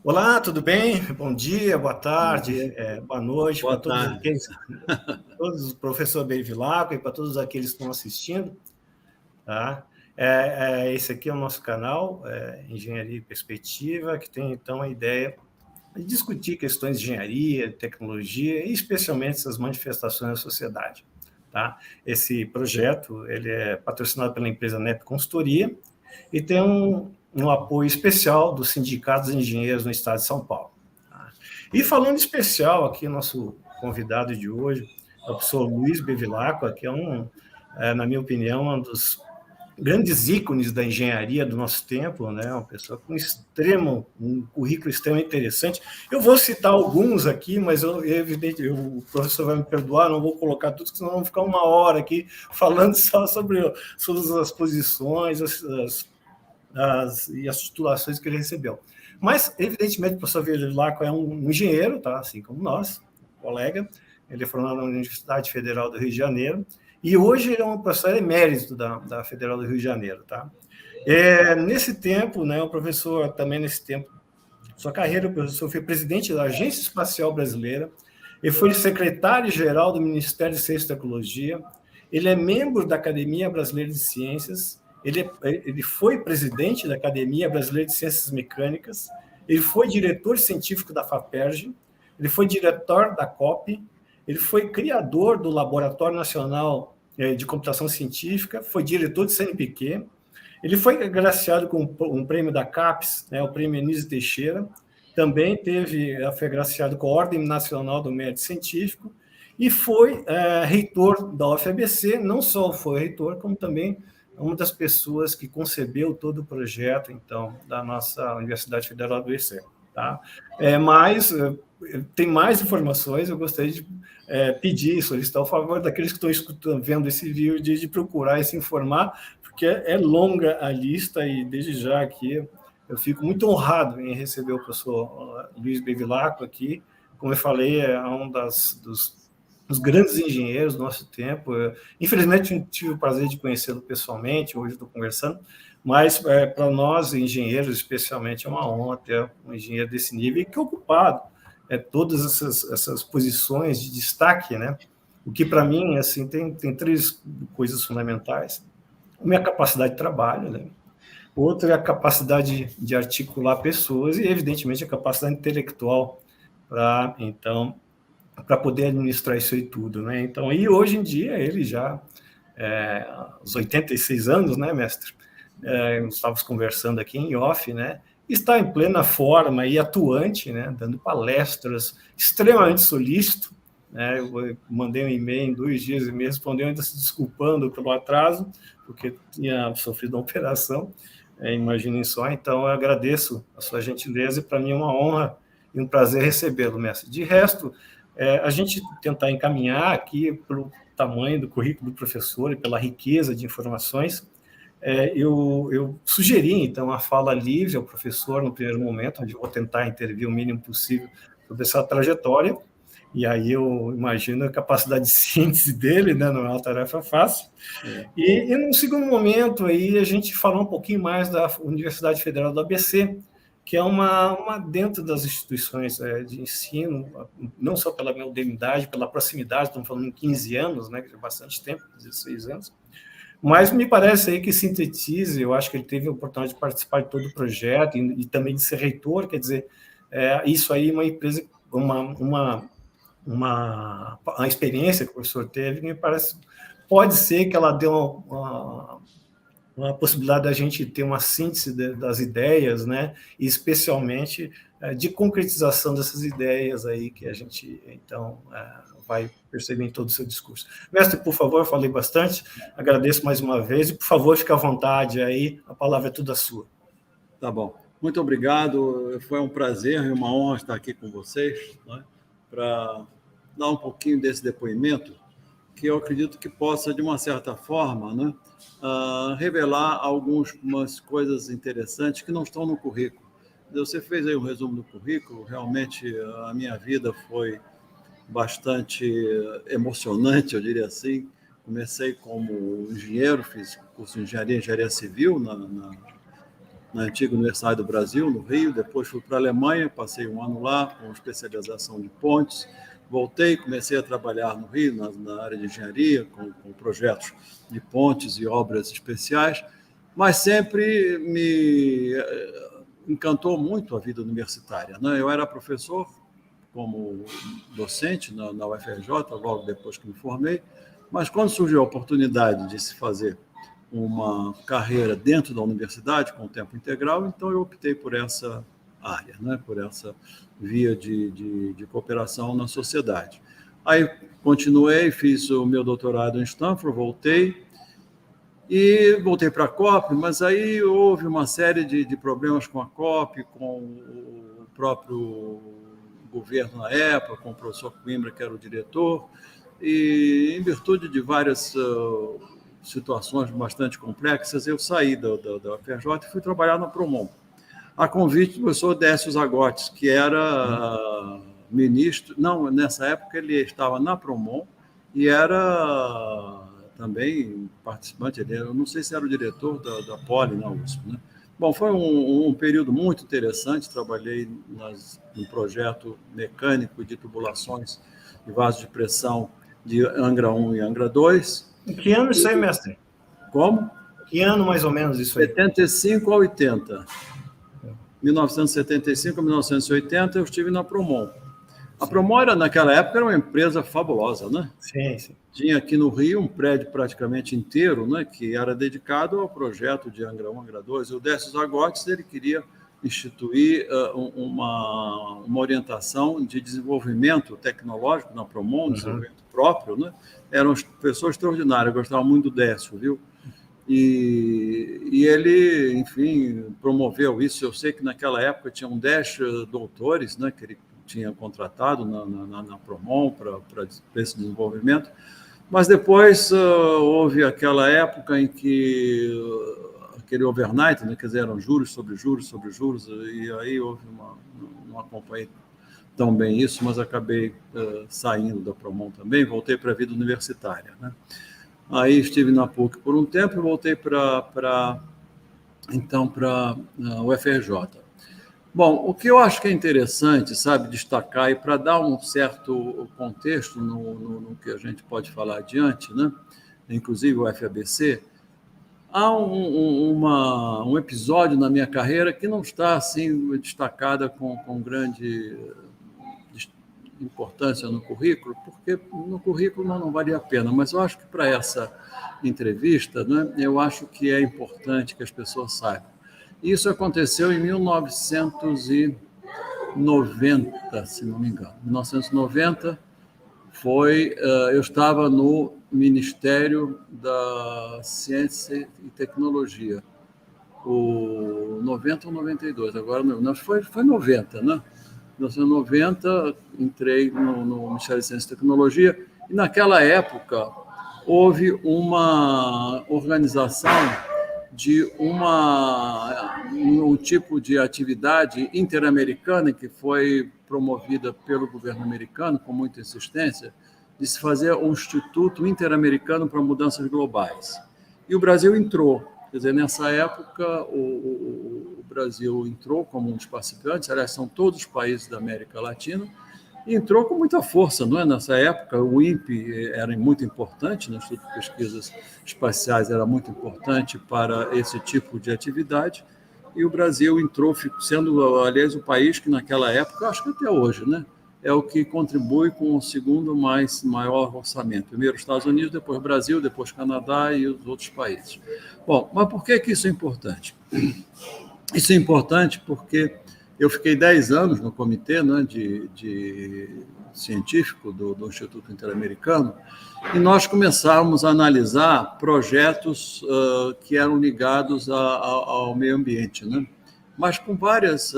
Olá, tudo bem? Bom dia, boa tarde, boa noite para todos os professores Bevilacqua e para todos aqueles que estão assistindo. Tá? Esse aqui é o nosso canal, Engenharia e Perspectiva, que tem, então, a ideia de discutir questões de engenharia, tecnologia e, especialmente, essas manifestações da sociedade. Tá? Esse projeto ele é patrocinado pela empresa NEP Consultoria e tem um apoio especial dos sindicatos de engenheiros no estado de São Paulo. Tá? E falando especial aqui, nosso convidado de hoje é o professor Luiz Bevilacqua, que é, na minha opinião, um dos grandes ícones da engenharia do nosso tempo, né? Uma pessoa com um currículo extremamente interessante. Eu vou citar alguns aqui, mas evidente, o professor vai me perdoar, não vou colocar tudo, senão vamos ficar uma hora aqui falando só sobre as posições, e as titulações que ele recebeu. Mas, evidentemente, o professor Bevilacqua é um engenheiro, tá? Assim como nós, colega. Ele é formado na Universidade Federal do Rio de Janeiro, e hoje ele é um professor emérito da Federal do Rio de Janeiro. Tá? Nesse tempo, né, o professor, também nesse tempo, sua carreira, o professor foi presidente da Agência Espacial Brasileira, ele foi secretário-geral do Ministério de Ciência e Tecnologia, ele é membro da Academia Brasileira de Ciências, ele foi presidente da Academia Brasileira de Ciências Mecânicas, ele foi diretor científico da FAPERJ, ele foi diretor da COP, ele foi criador do Laboratório Nacional de Computação Científica, foi diretor do CNPq, ele foi agraciado com um prêmio da CAPES, né, o prêmio Anísio Teixeira, também foi agraciado com a Ordem Nacional do Mérito Científico, e foi reitor da UFABC, não só foi reitor, como também uma das pessoas que concebeu todo o projeto, então, da nossa Universidade Federal do ABC. Tá? Mas tem mais informações, eu gostaria de pedir, solicitar o favor daqueles que estão vendo esse vídeo de procurar e se informar, porque é longa a lista e, desde já, aqui, eu fico muito honrado em receber o professor Luiz Bevilacqua aqui. Como eu falei, é um dos grandes engenheiros do nosso tempo. Infelizmente, não tive o prazer de conhecê-lo pessoalmente, hoje estou conversando, mas para nós, engenheiros, especialmente, é uma honra ter um engenheiro desse nível e que é ocupado todas essas posições de destaque, né? O que, para mim, assim, tem três coisas fundamentais. Uma é a capacidade de trabalho, né? Outra é a capacidade de articular pessoas e, evidentemente, a capacidade intelectual para poder administrar isso aí tudo, né? Então, e hoje em dia, ele já, aos 86 anos, né, mestre? Estávamos conversando aqui em off, né? Está em plena forma e atuante, né? Dando palestras, extremamente solícito, né? Eu mandei um e-mail em 2 dias e meio, respondeu ainda se desculpando pelo atraso, porque tinha sofrido uma operação, imaginem só. Então, eu agradeço a sua gentileza e, para mim, é uma honra e um prazer recebê-lo, mestre. De resto, a gente tentar encaminhar aqui pelo tamanho do currículo do professor e pela riqueza de informações, eu sugeri, então, a fala livre ao professor no primeiro momento, onde eu vou tentar intervir o mínimo possível sobre essa trajetória, e aí eu imagino a capacidade de síntese dele, né? Não é uma tarefa fácil. E num segundo momento, aí, a gente falar um pouquinho mais da Universidade Federal do ABC, que é uma dentro das instituições de ensino, não só pela minha udemidade, pela proximidade, estamos falando em 15 anos, né, que é bastante tempo, 16 anos, mas me parece aí que sintetize, eu acho que ele teve a oportunidade de participar de todo o projeto e também de ser reitor, quer dizer, isso aí é uma empresa, a experiência que o professor teve, me parece, pode ser que ela deu uma possibilidade da gente ter uma síntese das ideias, né, e especialmente de concretização dessas ideias aí que a gente, então, vai perceber em todo o seu discurso. Mestre, por favor, eu falei bastante, agradeço mais uma vez, e, por favor, fique à vontade aí, a palavra é toda sua. Tá bom. Muito obrigado, foi um prazer e uma honra estar aqui com vocês, né, para dar um pouquinho desse depoimento, que eu acredito que possa, de uma certa forma, né, revelar algumas coisas interessantes que não estão no currículo. Você fez aí um resumo do currículo, realmente a minha vida foi bastante emocionante, eu diria assim. Comecei como engenheiro, fiz curso de engenharia civil na antiga Universidade do Brasil, no Rio. Depois fui para a Alemanha, passei um ano lá com especialização de pontes. Voltei, comecei a trabalhar no Rio, na área de engenharia, com projetos de pontes e obras especiais, mas sempre me encantou muito a vida universitária, né? Eu era professor como docente na UFRJ, logo depois que me formei, mas quando surgiu a oportunidade de se fazer uma carreira dentro da universidade com tempo integral, então eu optei por essa área, né? Por essa via de cooperação na sociedade. Aí continuei, fiz o meu doutorado em Stanford, voltei para a COP, mas aí houve uma série de problemas com a COP, com o próprio governo na época, com o professor Coimbra, que era o diretor, e em virtude de várias situações bastante complexas, eu saí da UFRJ e fui trabalhar na Promon, a convite do professor Décio Zagotes, que era ministro, não, nessa época ele estava na Promon e era também participante, eu não sei se era o diretor da Poli na USP, né? Bom, foi um período muito interessante, trabalhei no projeto mecânico de tubulações de vasos de pressão de Angra 1 e Angra 2. Em que ano isso aí, mestre? Como? Que ano, mais ou menos, isso aí? 75 a 80. 1975 a 1980, eu estive na Promon. A Promon, naquela época, era uma empresa fabulosa, né? Sim, sim. Tinha aqui no Rio um prédio praticamente inteiro, né, que era dedicado ao projeto de Angra 1, Angra 2. E o Décio Zagotes, ele queria instituir uma orientação de desenvolvimento tecnológico na Promon, desenvolvimento próprio, né? Era uma pessoa extraordinária, eu gostava muito do Décio, viu? E ele, enfim, promoveu isso. Eu sei que naquela época tinham 10 doutores, né, que ele tinha contratado na Promon para esse desenvolvimento, mas depois houve aquela época em que aquele overnight, né, quer dizer, eram juros sobre juros sobre juros, e aí houve não acompanhei tão bem isso, mas acabei saindo da Promon também, voltei para a vida universitária, né? Aí estive na PUC por um tempo e voltei para a UFRJ. Bom, o que eu acho que é interessante, sabe, destacar, e para dar um certo contexto no que a gente pode falar adiante, né? Inclusive o FABC, há um episódio na minha carreira que não está assim destacada com grande importância no currículo, porque no currículo não valia a pena, mas eu acho que para essa entrevista, né, eu acho que é importante que as pessoas saibam. Isso aconteceu em 1990, se não me engano. 1990 eu estava no Ministério da Ciência e Tecnologia, o 90 ou 92, agora não, foi 90, né? Em 1990, entrei no Ministério da Ciência e Tecnologia, e naquela época houve uma organização de um tipo de atividade interamericana que foi promovida pelo governo americano com muita insistência, de se fazer um Instituto Interamericano para Mudanças Globais. E o Brasil entrou. Quer dizer, nessa época, o Brasil entrou como um dos participantes, aliás, são todos os países da América Latina, e entrou com muita força, não é? Nessa época, o INPE era muito importante, no Instituto de Pesquisas Espaciais era muito importante para esse tipo de atividade, e o Brasil entrou, sendo, aliás, o país que naquela época, acho que até hoje, né, é o que contribui com o segundo maior orçamento. Primeiro os Estados Unidos, depois o Brasil, depois o Canadá e os outros países. Bom, mas por que isso é importante? Isso é importante porque eu fiquei 10 anos no comitê, né, de científico do Instituto Interamericano, e nós começamos a analisar projetos que eram ligados ao meio ambiente, né? Mas com várias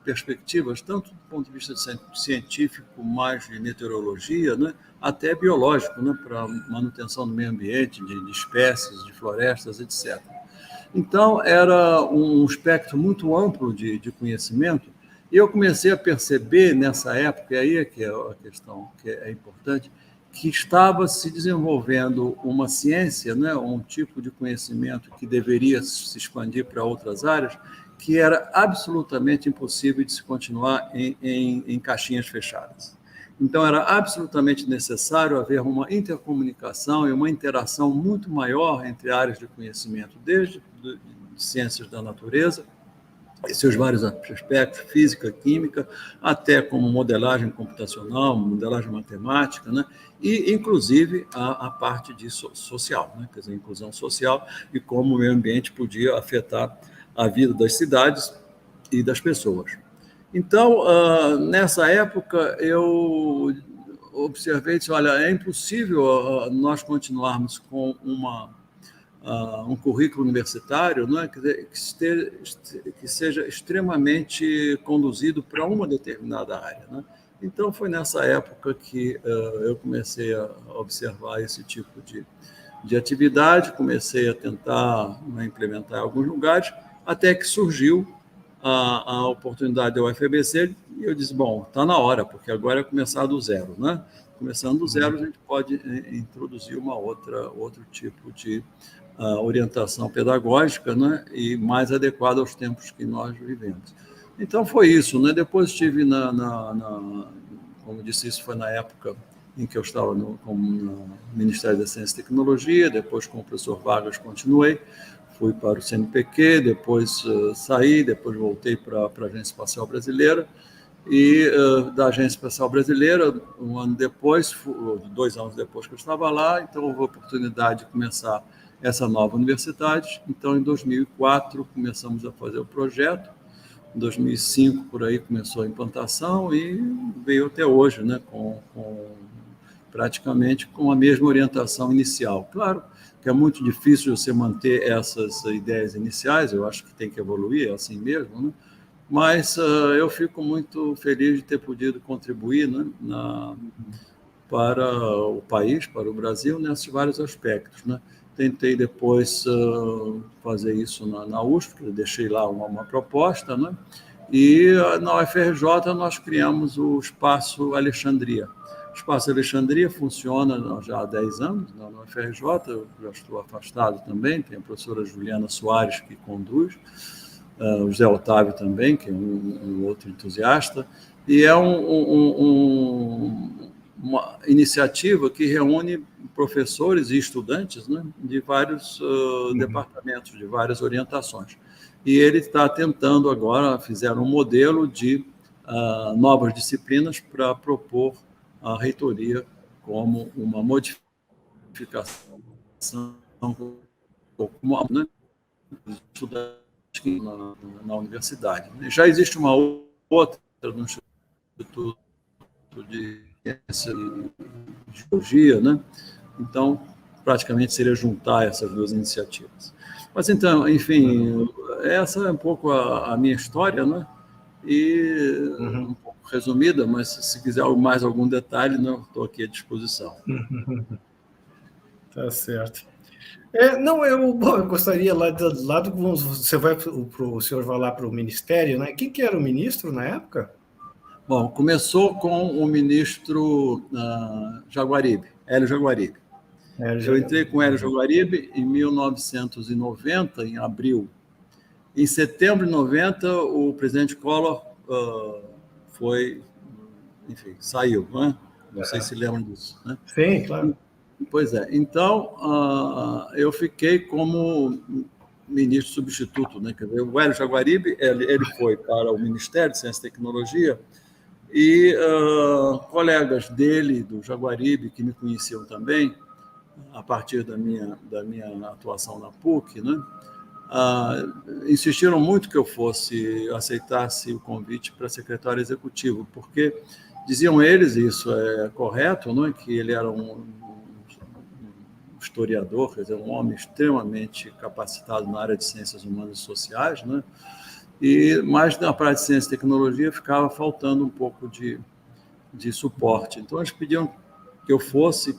perspectivas, tanto do ponto de vista científico, mais de meteorologia, né, até biológico, né, para manutenção do meio ambiente, de espécies, de florestas, etc. Então, era um espectro muito amplo de conhecimento E eu comecei a perceber nessa época, e aí é que é a questão que é importante, que estava se desenvolvendo uma ciência, né, um tipo de conhecimento que deveria se expandir para outras áreas, que era absolutamente impossível de se continuar em caixinhas fechadas. Então, era absolutamente necessário haver uma intercomunicação e uma interação muito maior entre áreas de conhecimento, desde ciências da natureza, e seus vários aspectos, física, química, até como modelagem computacional, modelagem matemática, né? E, inclusive, a parte de social, né? Quer dizer, inclusão social e como o meio ambiente podia afetar a vida das cidades e das pessoas. Então, nessa época, eu observei e disse, olha, é impossível nós continuarmos com um currículo universitário, não é? Que seja extremamente conduzido para uma determinada área. Né? Então, foi nessa época que eu comecei a observar esse tipo de atividade, comecei a tentar implementar em alguns lugares, até que surgiu a oportunidade da UFABC, e eu disse, bom, está na hora, porque agora é começar do zero. Né? Começando do zero, a gente pode introduzir outro tipo de orientação pedagógica, né, e mais adequada aos tempos que nós vivemos. Então, foi isso. Né? Depois estive como disse, isso foi na época em que eu estava no Ministério da Ciência e Tecnologia, depois com o professor Vargas continuei, fui para o CNPq, depois saí, depois voltei para a Agência Espacial Brasileira, e da Agência Espacial Brasileira, um ano depois, 2 anos depois que eu estava lá, então houve a oportunidade de começar essa nova universidade. Então, em 2004, começamos a fazer o projeto. Em 2005, por aí, começou a implantação e veio até hoje, né, praticamente com a mesma orientação inicial. Claro que é muito difícil você manter essas ideias iniciais, eu acho que tem que evoluir, é assim mesmo, né? Mas eu fico muito feliz de ter podido contribuir, né, para o país, para o Brasil, nesses vários aspectos. Né? Tentei depois fazer isso na USP, deixei lá uma proposta, né? E na UFRJ nós criamos o Espaço Alexandria. O Espaço Alexandria funciona já há 10 anos na UFRJ, eu já estou afastado também, tem a professora Juliana Soares que conduz, o José Otávio também, que é um outro entusiasta, e é uma iniciativa que reúne professores e estudantes, né, de vários departamentos, de várias orientações. E ele está tentando agora, fizeram um modelo de novas disciplinas para propor à reitoria como uma modificação, né, dos estudantes na universidade. Já existe uma outra no Instituto de Ciência e Geologia, né? Então, praticamente seria juntar essas duas iniciativas. Mas então, enfim, essa é um pouco a minha história, né? E um pouco resumida, mas se quiser mais algum detalhe, né, estou aqui à disposição. Tá certo. Não, eu gostaria lá do o senhor vai lá para o ministério, né? Quem que era o ministro na época? Bom, começou com o ministro Jaguaribe, Hélio Jaguaribe. Eu entrei com o Hélio Jaguaribe em 1990, em abril. Em setembro de 90, o presidente Collor saiu, né? Não sei se lembram disso. Né? Sim, claro. Pois é. Então, eu fiquei como ministro substituto. Né? Quer dizer, o Hélio Jaguaribe ele foi para o Ministério de Ciência e Tecnologia e colegas dele, do Jaguaribe, que me conheciam também, a partir da minha atuação na PUC, né? Insistiram muito que eu aceitasse o convite para secretário executivo, porque diziam eles, e isso é correto, não é, que ele era um historiador, quer dizer, um homem extremamente capacitado na área de ciências humanas e sociais, né? Mas na parte de ciência e tecnologia ficava faltando um pouco de suporte. Então, eles pediam que eu fosse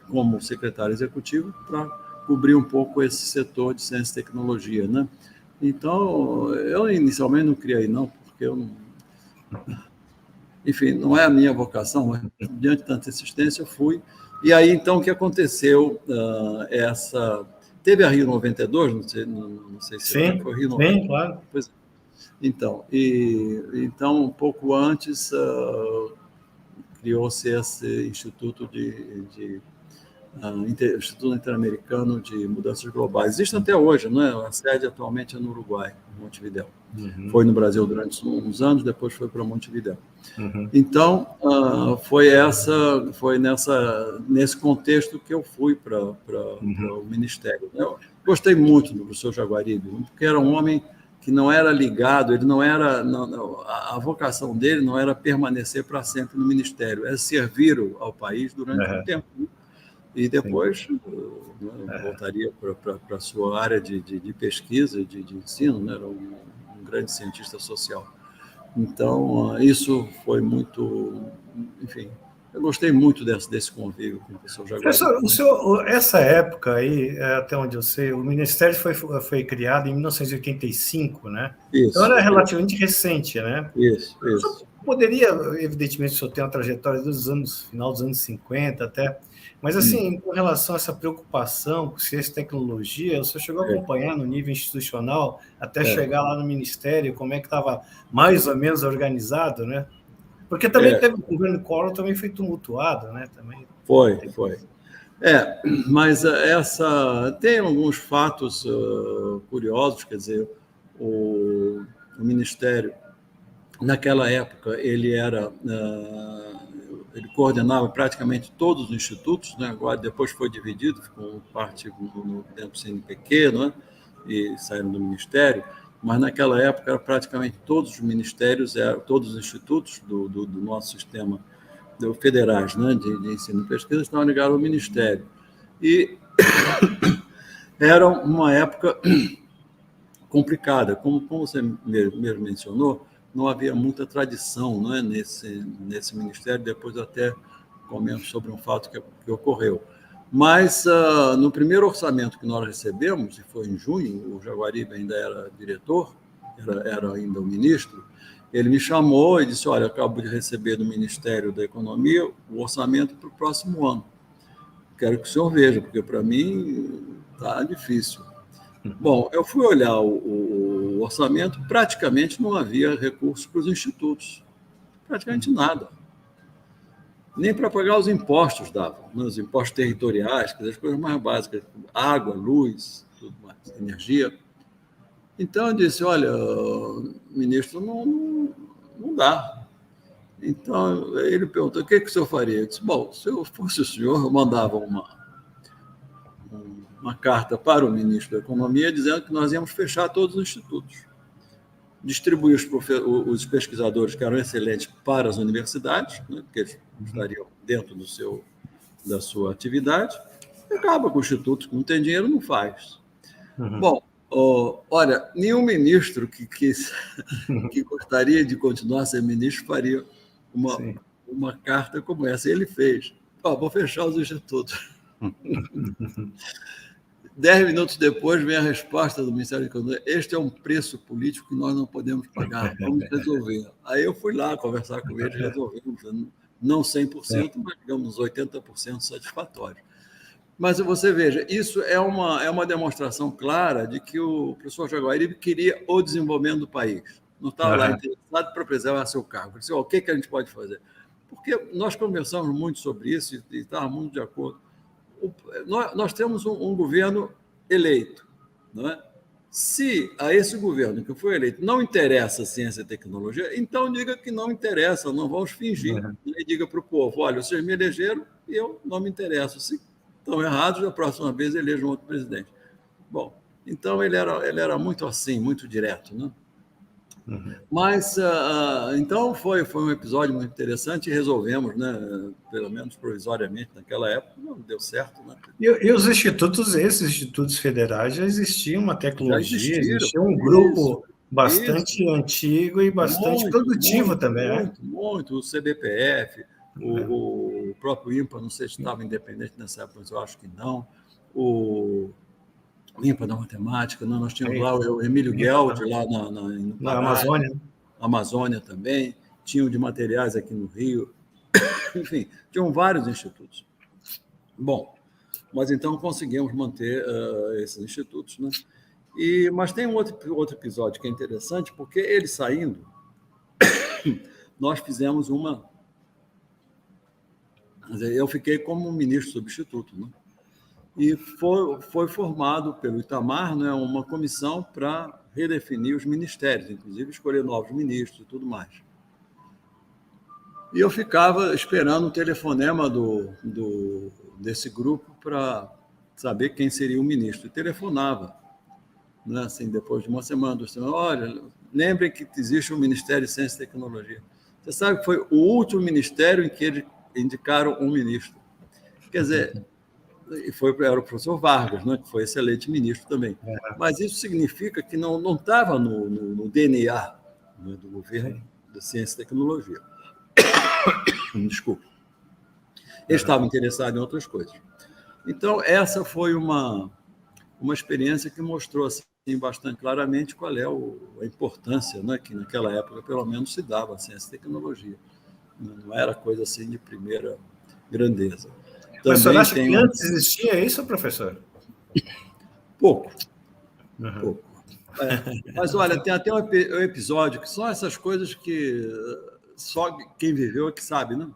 como secretário executivo para cobrir um pouco esse setor de ciência e tecnologia, né? Então, eu inicialmente não queria ir, não, porque eu Enfim, não é a minha vocação, mas diante de tanta insistência eu fui. E aí, então, o que aconteceu? Teve a Rio 92, não sei se sim, foi Rio 92. Sim, claro. Pois, então, então, um pouco antes, criou-se esse Instituto Instituto Interamericano de Mudanças Globais. Existe até hoje, né? A sede atualmente é no Uruguai, em Montevidéu. Foi no Brasil durante uns anos, depois foi para Montevidéu. Então, foi nesse contexto que eu fui para o Ministério. Eu gostei muito do professor Jaguaribe, porque era um homem que não era ligado, ele não era, a vocação dele não era permanecer para sempre no Ministério, era servir ao país durante um tempo. E depois voltaria para a sua área de pesquisa, de ensino, né? Era um grande cientista social. Então, isso foi muito... Enfim, eu gostei muito desse convívio com o professor Jaguaribe. Essa época aí, até onde eu sei, o Ministério foi criado em 1985, né? Isso, então, era relativamente recente, né? Isso. Poderia, evidentemente, o senhor tem uma trajetória final dos anos 50 até... Mas, assim, com relação a essa preocupação com ciência e tecnologia, o senhor chegou a acompanhar no nível institucional, até chegar lá no Ministério, como é que estava mais ou menos organizado, né? Porque também teve o governo Collor, também foi tumultuado, né? Também. Foi. Mas tem alguns fatos curiosos, quer dizer, o Ministério, naquela época, ele coordenava praticamente todos os institutos, né? Agora depois foi dividido, ficou parte dentro do CNPq, né? E saíram do Ministério, mas naquela época praticamente todos os ministérios, todos os institutos do nosso sistema federais, né? de ensino e pesquisa estavam ligados ao Ministério. E era uma época complicada, como você mesmo mencionou, não havia muita tradição, né, nesse ministério, depois até comento sobre um fato que ocorreu. Mas, no primeiro orçamento que nós recebemos, e foi em junho, o Jaguaribe ainda era diretor, era ainda o ministro, ele me chamou e disse, olha, acabo de receber do Ministério da Economia o orçamento para o próximo ano. Quero que o senhor veja, porque para mim está difícil. Bom, eu fui olhar o orçamento, praticamente não havia recursos para os institutos. Praticamente nada. Nem para pagar os impostos davam, né? Os impostos territoriais, as coisas mais básicas, água, luz, tudo mais, energia. Então eu disse, olha, ministro, não dá. Então ele perguntou, o que o senhor faria? Eu disse, bom, se eu fosse o senhor, eu mandava uma carta para o ministro da Economia dizendo que nós íamos fechar todos os institutos, distribuir os pesquisadores que eram excelentes para as universidades, né, porque eles estariam dentro da sua atividade, e acaba com o instituto, que não tem dinheiro, não faz. Bom, olha, nenhum ministro que gostaria de continuar a ser ministro faria uma carta como essa. Ele fez. Vou fechar os institutos. 10 minutos depois vem a resposta do Ministério da Economia. Este é um preço político que nós não podemos pagar. Vamos resolver. Aí eu fui lá conversar com eles, resolvemos. Não 100%, mas digamos 80% satisfatório. Mas você veja, isso é uma demonstração clara de que o professor Jaguaribe queria o desenvolvimento do país. Não estava lá interessado para preservar seu cargo. Ele disse, o que a gente pode fazer? Porque nós conversamos muito sobre isso e estávamos muito de acordo. Nós temos um governo eleito. Não é? Se a esse governo que foi eleito não interessa a ciência e tecnologia, então diga que não interessa, não vamos fingir. E diga para o povo, olha, vocês me elegeram e eu não me interesso. Se estão errados, da próxima vez elejam outro presidente. Bom, então ele era muito assim, muito direto. Né? Mas, então, foi um episódio muito interessante e resolvemos, né, pelo menos provisoriamente naquela época, não deu certo. Né? E esses institutos federais já existia uma tecnologia, existia um grupo bastante antigo e bastante produtivo também. Muito. O CBPF, o próprio INPA, não sei se estava independente nessa época, mas eu acho que não. O INPA da matemática, né? Nós tínhamos lá o Emílio Gueldi, lá na Amazônia. Amazônia também. tinham de materiais aqui no Rio. Enfim, tinham vários institutos. Bom, mas então conseguimos manter esses institutos, né? Mas tem um outro episódio que é interessante, porque ele saindo, nós fizemos uma... Eu fiquei como ministro substituto, né? E foi formado pelo Itamar, né, uma comissão para redefinir os ministérios, inclusive escolher novos ministros e tudo mais. E eu ficava esperando o telefonema desse grupo para saber quem seria o ministro. E telefonava, né, assim, depois de uma semana, 2 semanas. Olha, lembrem que existe o Ministério de Ciência e Tecnologia. Você sabe que foi o último ministério em que eles indicaram um ministro. Quer dizer, era o professor Vargas, né, que foi excelente ministro também. Mas isso significa que não estava no DNA, né, do governo da Ciência e Tecnologia. Desculpa. Eles estavam interessados em outras coisas. Então, essa foi uma experiência que mostrou assim, bastante claramente qual é a importância, né, que naquela época, pelo menos, se dava à ciência e tecnologia. Não era coisa assim de primeira grandeza. Mas o senhor acha que antes existia isso, professor? Pouco. Pouco. Mas, olha, tem até um episódio que são essas coisas que só quem viveu é que sabe, né?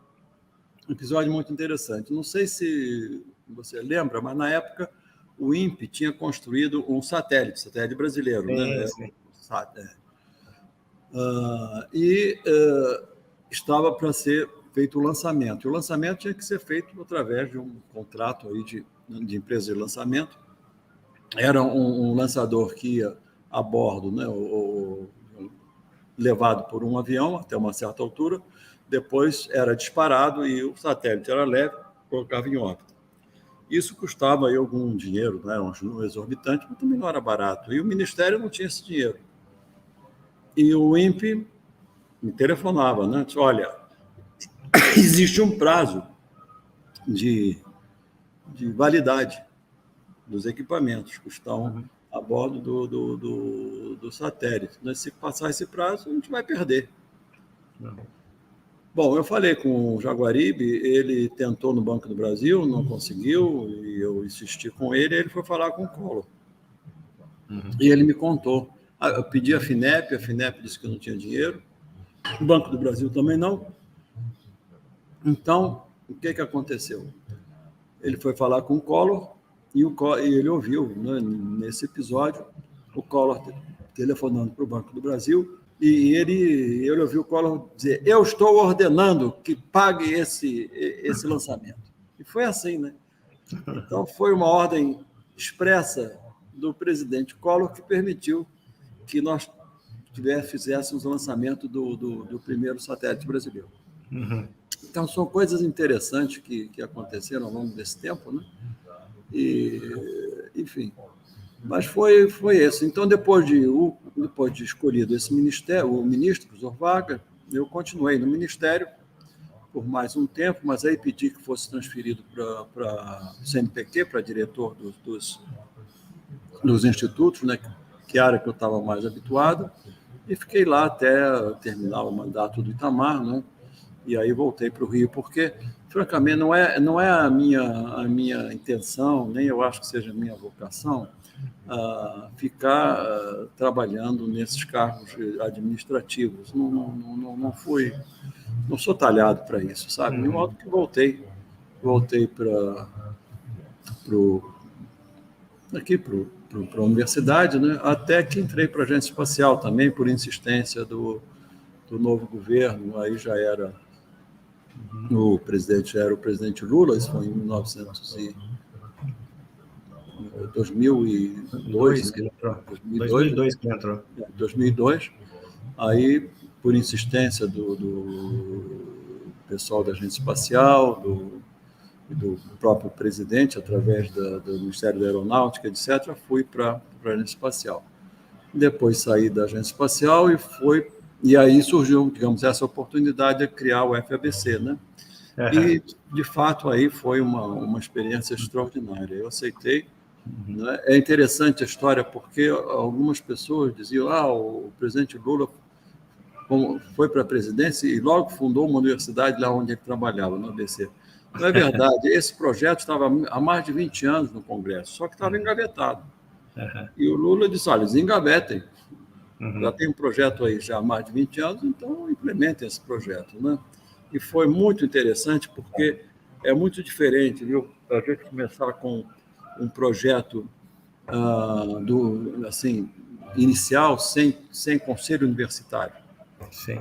Um episódio muito interessante. Não sei se você lembra, mas na época o INPE tinha construído um satélite brasileiro, né? Sim. Estava para ser feito o lançamento. E o lançamento tinha que ser feito através de um contrato aí de empresa de lançamento. Era um lançador que ia a bordo, né, levado por um avião até uma certa altura, depois era disparado e o satélite era leve, colocava em órbita. Isso custava aí algum dinheiro, né, um exorbitante, mas também não era barato. E o Ministério não tinha esse dinheiro. E o INPE me telefonava, né, disse, olha, existe um prazo de validade dos equipamentos que estão a bordo do satélite. Se passar esse prazo, a gente vai perder. Bom, eu falei com o Jaguaribe, ele tentou no Banco do Brasil, não conseguiu, e eu insisti com ele foi falar com o Collor. E ele me contou. Eu pedi a FINEP disse que não tinha dinheiro, o Banco do Brasil também não. Então, o que aconteceu? Ele foi falar com o Collor, e ele ouviu, né, nesse episódio, o Collor telefonando para o Banco do Brasil, e ele ouviu o Collor dizer, eu estou ordenando que pague esse lançamento. E foi assim, né? Então, foi uma ordem expressa do presidente Collor que permitiu que nós fizéssemos o lançamento do primeiro satélite brasileiro. Então, são coisas interessantes que aconteceram ao longo desse tempo, né? Enfim, mas foi isso. Então, depois de escolhido esse ministério, o ministro, o professor Vargas, eu continuei no ministério por mais um tempo, mas aí pedi que fosse transferido para o CNPq, para diretor dos institutos, né, que área que eu estava mais habituado, e fiquei lá até terminar o mandato do Itamar, né? E aí voltei para o Rio, porque, francamente, não é a minha intenção, nem eu acho que seja a minha vocação, ficar trabalhando nesses cargos administrativos. Não sou talhado para isso, sabe? De modo que voltei para a universidade, né? Até que entrei para a agência espacial também, por insistência do novo governo, aí já era o presidente Lula, isso foi em 2002 que entrou. 2002, aí, por insistência do pessoal da agência espacial, do próprio presidente, através do Ministério da Aeronáutica, etc., fui para a agência espacial. Depois saí da agência espacial e aí surgiu, digamos, essa oportunidade de criar o FABC, né? E, de fato, aí foi uma experiência extraordinária. Eu aceitei. Né? É interessante a história, porque algumas pessoas diziam o presidente Lula foi para a presidência e logo fundou uma universidade lá onde ele trabalhava, no ABC. Não é verdade. Esse projeto estava há mais de 20 anos no Congresso, só que estava engavetado. E o Lula disse, olha, desengavetem. Já tem um projeto aí já há mais de 20 anos, então implementem esse projeto, né? E foi muito interessante, porque é muito diferente, viu? A gente começar com um projeto assim, inicial, sem conselho universitário, sem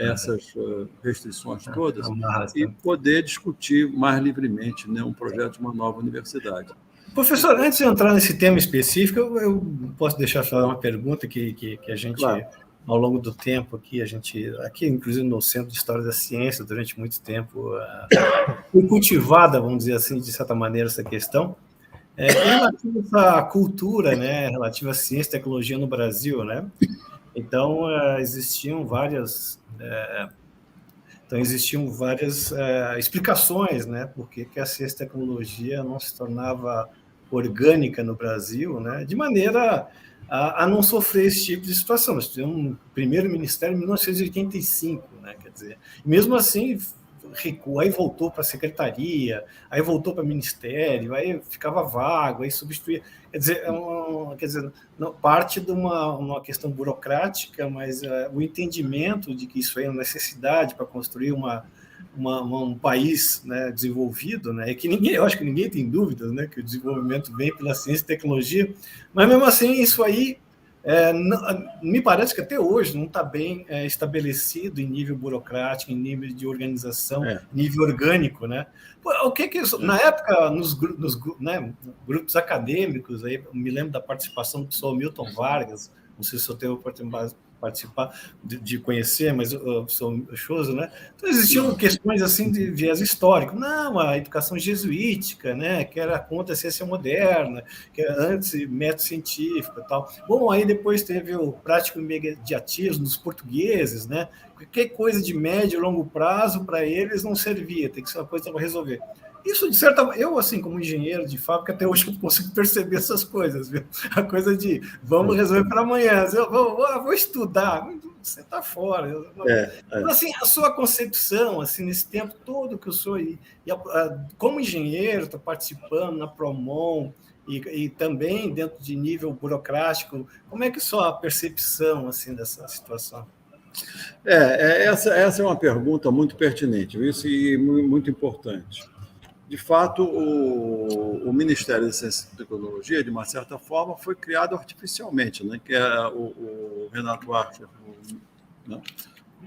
essas restrições todas, e poder discutir mais livremente, né, um projeto de uma nova universidade. Professor, antes de entrar nesse tema específico, eu posso deixar fazer uma pergunta que a gente, claro, ao longo do tempo, aqui, inclusive no Centro de História da Ciência, durante muito tempo, foi cultivada, vamos dizer assim, de certa maneira, essa questão, relativa à cultura, né, relativa à ciência e tecnologia no Brasil, né? Então, existiam várias explicações, né, por que a ciência e tecnologia não se tornava orgânica no Brasil, né, de maneira a não sofrer esse tipo de situação. Nós tivemos um primeiro ministério em 1985, né, quer dizer, mesmo assim recuou, aí voltou para a secretaria, aí voltou para o ministério, aí ficava vago, aí substituía. Quer dizer, não, parte de uma questão burocrática, mas o entendimento de que isso é uma necessidade para construir um país, né, desenvolvido, né, que eu acho que ninguém tem dúvidas, né, que o desenvolvimento vem pela ciência e tecnologia, mas mesmo assim isso aí me parece que até hoje não está bem estabelecido em nível burocrático, em nível de organização, nível orgânico, né? O que na época, nos né, grupos acadêmicos, aí, eu me lembro da participação do professor Milton Vargas, não sei se eu tenho oportunidade de participar, de conhecer, mas eu sou Choso, né? Então, existiam questões assim de viés histórico. Não, a educação jesuítica, né? Que era contra a ciência moderna, que era antes método científico e tal. Bom, aí depois teve o prático imediatismo dos portugueses, né? Qualquer coisa de médio e longo prazo para eles não servia, tem que ser uma coisa para resolver. Isso, de certa forma, eu, assim, como engenheiro de fábrica, até hoje eu consigo perceber essas coisas, viu? A coisa de vamos resolver para amanhã, eu vou estudar, você está fora. Então, assim, a sua concepção, assim, nesse tempo todo que eu sou, como engenheiro, estou participando na Promon, e também dentro de nível burocrático, como é que é a sua percepção, assim, dessa situação? Essa é uma pergunta muito pertinente, isso e muito importante. De fato, o Ministério da Ciência e Tecnologia, de uma certa forma, foi criado artificialmente, né? Que é o Renato Archer, né?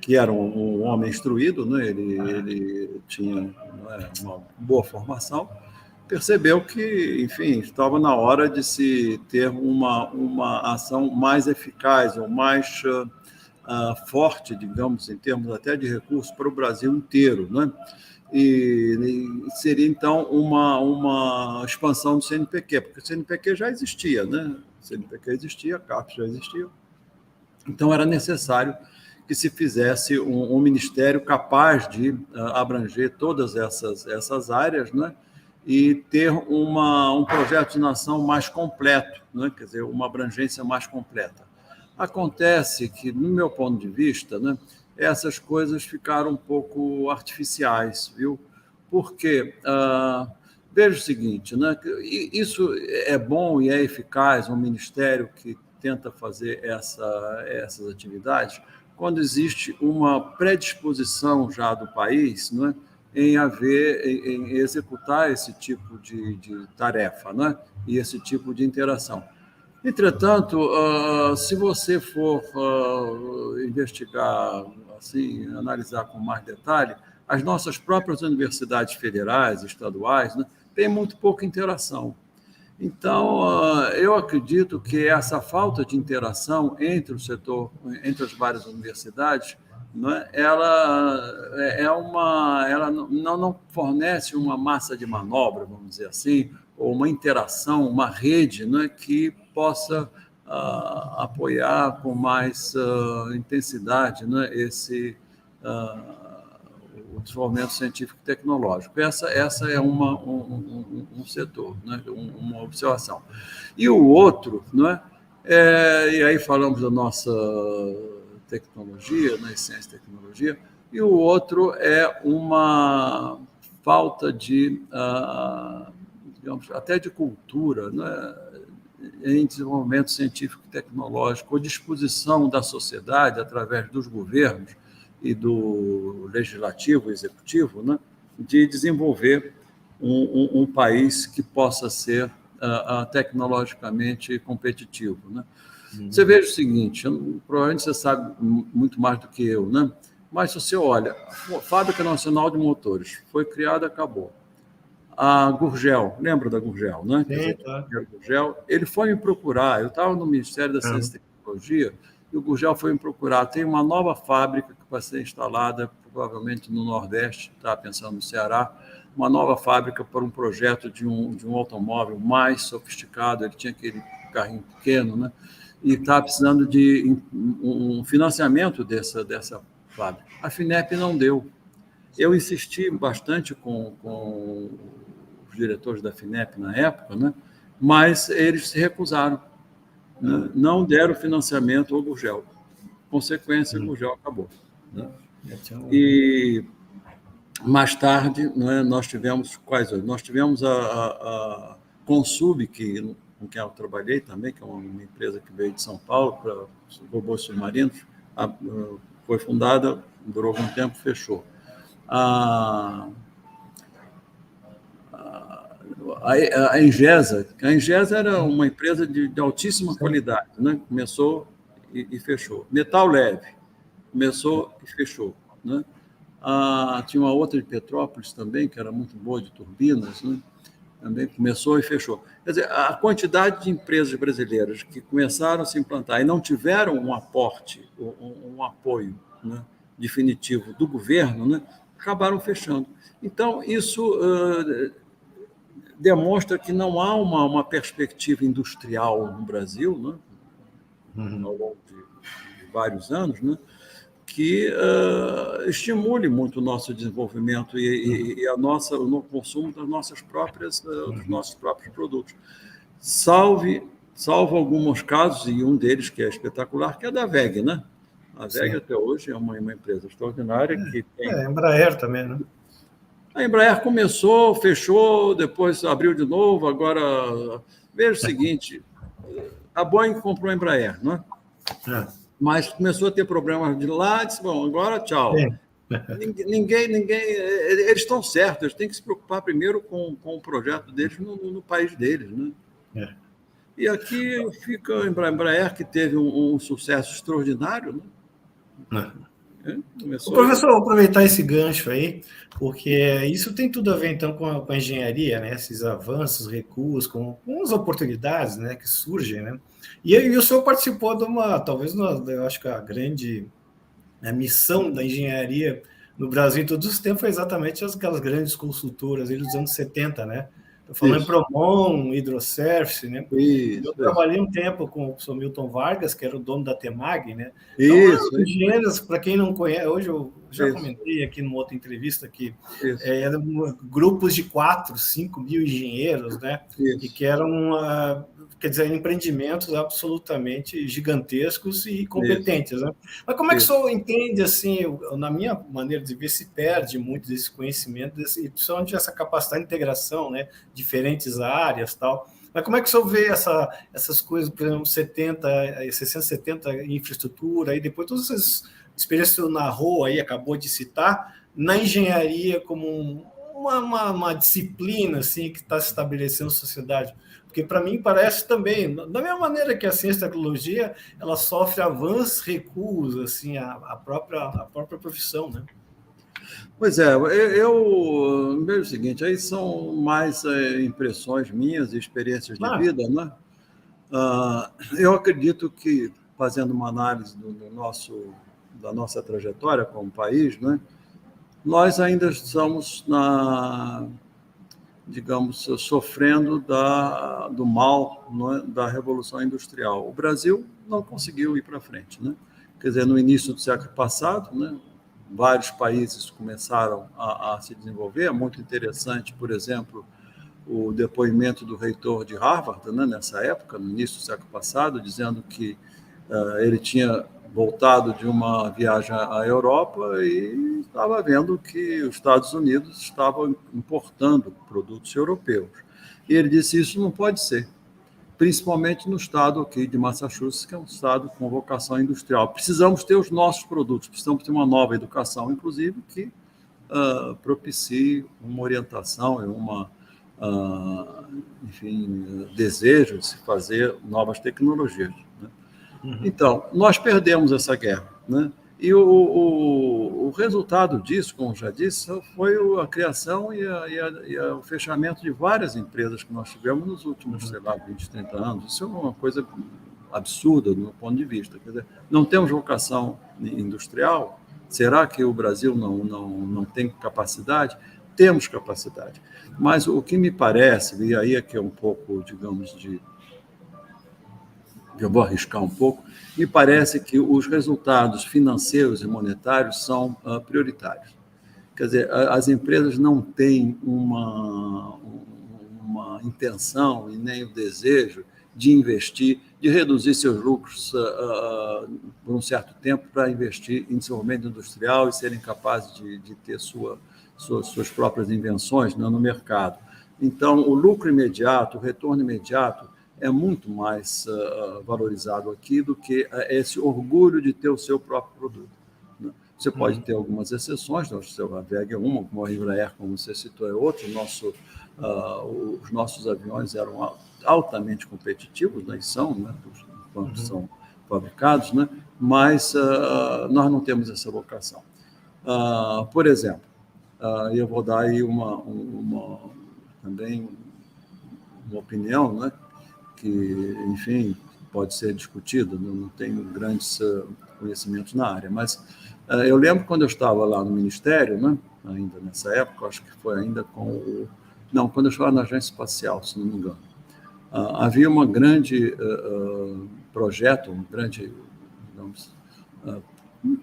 Que era um homem instruído, né? Ele tinha uma boa formação, percebeu que, enfim, estava na hora de se ter uma ação mais eficaz ou mais forte, digamos, em termos até de recursos para o Brasil inteiro, né? E seria, então, uma expansão do CNPq, porque o CNPq já existia, né? O CNPq existia, a CAPES já existia. Então, era necessário que se fizesse um ministério capaz de abranger todas essas áreas, né? E ter um projeto de nação mais completo, né? Quer dizer, uma abrangência mais completa. Acontece que, no meu ponto de vista, né, essas coisas ficaram um pouco artificiais, viu? Porque, veja o seguinte, né, isso é bom e é eficaz, um ministério que tenta fazer essas atividades, quando existe uma predisposição já do país, né, em executar esse tipo de tarefa, né, e esse tipo de interação. Entretanto, se você for investigar, assim, analisar com mais detalhe, as nossas próprias universidades federais, estaduais, né, têm muito pouca interação. Então, eu acredito que essa falta de interação entre o setor, entre as várias universidades, né, ela não fornece uma massa de manobra, vamos dizer assim, ou uma interação, uma rede, né, que possa apoiar com mais intensidade, né, o desenvolvimento científico e tecnológico. Essa é um setor, né, uma observação. E o outro, né, E aí falamos da nossa tecnologia, né, ciência e tecnologia, e o outro é uma falta de, digamos, até de cultura, né, em desenvolvimento científico e tecnológico, ou disposição da sociedade, através dos governos e do legislativo e executivo, né, de desenvolver um país que possa ser tecnologicamente competitivo. Né? Você veja o seguinte, provavelmente você sabe muito mais do que eu, né? Mas se você olha, a Fábrica Nacional de Motores foi criada, acabou. A Gurgel, lembra da Gurgel, né? Quer dizer, Gurgel, ele foi me procurar, eu estava no Ministério da Ciência e Tecnologia, e o Gurgel foi me procurar, tem uma nova fábrica que vai ser instalada, provavelmente no Nordeste, estava pensando no Ceará, uma nova fábrica para um projeto de um automóvel mais sofisticado, ele tinha aquele carrinho pequeno, né? E estava precisando de um financiamento dessa fábrica. A FINEP não deu. Eu insisti bastante com os diretores da FINEP na época, né? Mas eles se recusaram, né? Não deram financiamento ao Gurgel. Consequência, o Gurgel acabou. Né? E mais tarde, né, nós tivemos quais? Nós tivemos a Consub, com quem eu trabalhei também, que é uma empresa que veio de São Paulo para robôs submarinos, foi fundada, durou algum tempo, fechou. A Engesa era uma empresa de altíssima qualidade, né? Começou e fechou. Metal Leve, começou e fechou. Né? Tinha uma outra de Petrópolis também, que era muito boa, de turbinas, né? Também começou e fechou. Quer dizer, a quantidade de empresas brasileiras que começaram a se implantar e não tiveram um aporte, um apoio, né, definitivo do governo, né, acabaram fechando. Então, isso demonstra que não há uma perspectiva industrial no Brasil, né, ao longo de vários anos, né, que estimule muito o nosso desenvolvimento e o consumo dos nossos próprios produtos. Salvo alguns casos, e um deles que é espetacular, que é da WEG, né? A WEG até hoje é uma empresa extraordinária que tem... A Embraer também, né? A Embraer começou, fechou, depois abriu de novo, agora... Veja o seguinte, a Boeing comprou a Embraer, né? Mas começou a ter problemas de lá, disse, bom, agora tchau. Ninguém, eles estão certos, eles têm que se preocupar primeiro com o projeto deles no país deles, né? E aqui fica a Embraer, que teve um sucesso extraordinário, né? Professor, vou aproveitar esse gancho aí, porque isso tem tudo a ver, então, com a engenharia, né? Esses avanços, recuos, com as oportunidades, né, que surgem, né? E o senhor participou de talvez, eu acho que a grande missão da engenharia no Brasil em todos os tempos foi exatamente aquelas grandes consultoras dos anos 70, né? Estou falando em Promon, Hidroservice, né? Eu trabalhei um tempo com o professor Milton Vargas, que era o dono da Temag, né? Então, engenheiros, para quem não conhece, hoje eu já comentei aqui numa outra entrevista que eram grupos de 4, 5 mil engenheiros, né? E que eram, quer dizer, empreendimentos absolutamente gigantescos e competentes, né? Mas como é que o senhor entende, assim, na minha maneira de ver, se perde muito desse conhecimento, principalmente essa capacidade de integração, né? Diferentes áreas, tal. Mas como é que o senhor vê essas coisas, por exemplo, 60, 70 infraestrutura, e depois todas essas experiências que o senhor narrou aí, acabou de citar, na engenharia como uma disciplina assim, que está se estabelecendo na sociedade? Porque, para mim, parece também, da mesma maneira que a ciência e a tecnologia, ela sofre avanços, recuos, assim, a própria profissão, né? Pois é, eu vejo o seguinte, aí são mais impressões minhas e experiências de vida, né? Eu acredito que, fazendo uma análise da nossa trajetória como país, né, nós ainda estamos digamos, sofrendo do mal, né, da Revolução Industrial. O Brasil não conseguiu ir para frente, né? Quer dizer, no início do século passado, né, vários países começaram a se desenvolver. É muito interessante, por exemplo, o depoimento do reitor de Harvard, né, nessa época, no início do século passado, dizendo que ele tinha voltado de uma viagem à Europa e estava vendo que os Estados Unidos estavam importando produtos europeus. E ele disse, isso não pode ser, principalmente no estado aqui de Massachusetts, que é um estado com vocação industrial. Precisamos ter os nossos produtos, precisamos ter uma nova educação, inclusive, que propicie uma orientação e enfim, desejo de se fazer novas tecnologias. Né? Então, nós perdemos essa guerra, né? E o resultado disso, como já disse, foi a criação e o fechamento de várias empresas que nós tivemos nos últimos, sei lá, 20, 30 anos. Isso é uma coisa absurda do meu ponto de vista. Quer dizer, não temos vocação industrial? Será que o Brasil não tem capacidade? Temos capacidade. Mas o que me parece, e aí é que é um pouco, digamos, eu vou arriscar um pouco, me parece que os resultados financeiros e monetários são prioritários. Quer dizer, as empresas não têm uma intenção e nem o desejo de investir, de reduzir seus lucros por um certo tempo para investir em desenvolvimento industrial e serem capazes de ter suas próprias invenções, né, no mercado. Então, o lucro imediato, o retorno imediato, é muito mais valorizado aqui do que esse orgulho de ter o seu próprio produto. Né? Você pode ter algumas exceções, a VEG é uma, como a Embraer, como você citou, é outra. Os nossos aviões eram altamente competitivos, né? São, né? Quando são fabricados, né? Mas nós não temos essa vocação. Por exemplo, eu vou dar aí também uma opinião, né? Que, enfim, pode ser discutido, não tenho grandes conhecimentos na área, mas eu lembro quando eu estava lá no Ministério, né, ainda nessa época, acho que foi ainda quando eu estava na Agência Espacial, se não me engano, havia uma grande projeto, uma grande, digamos,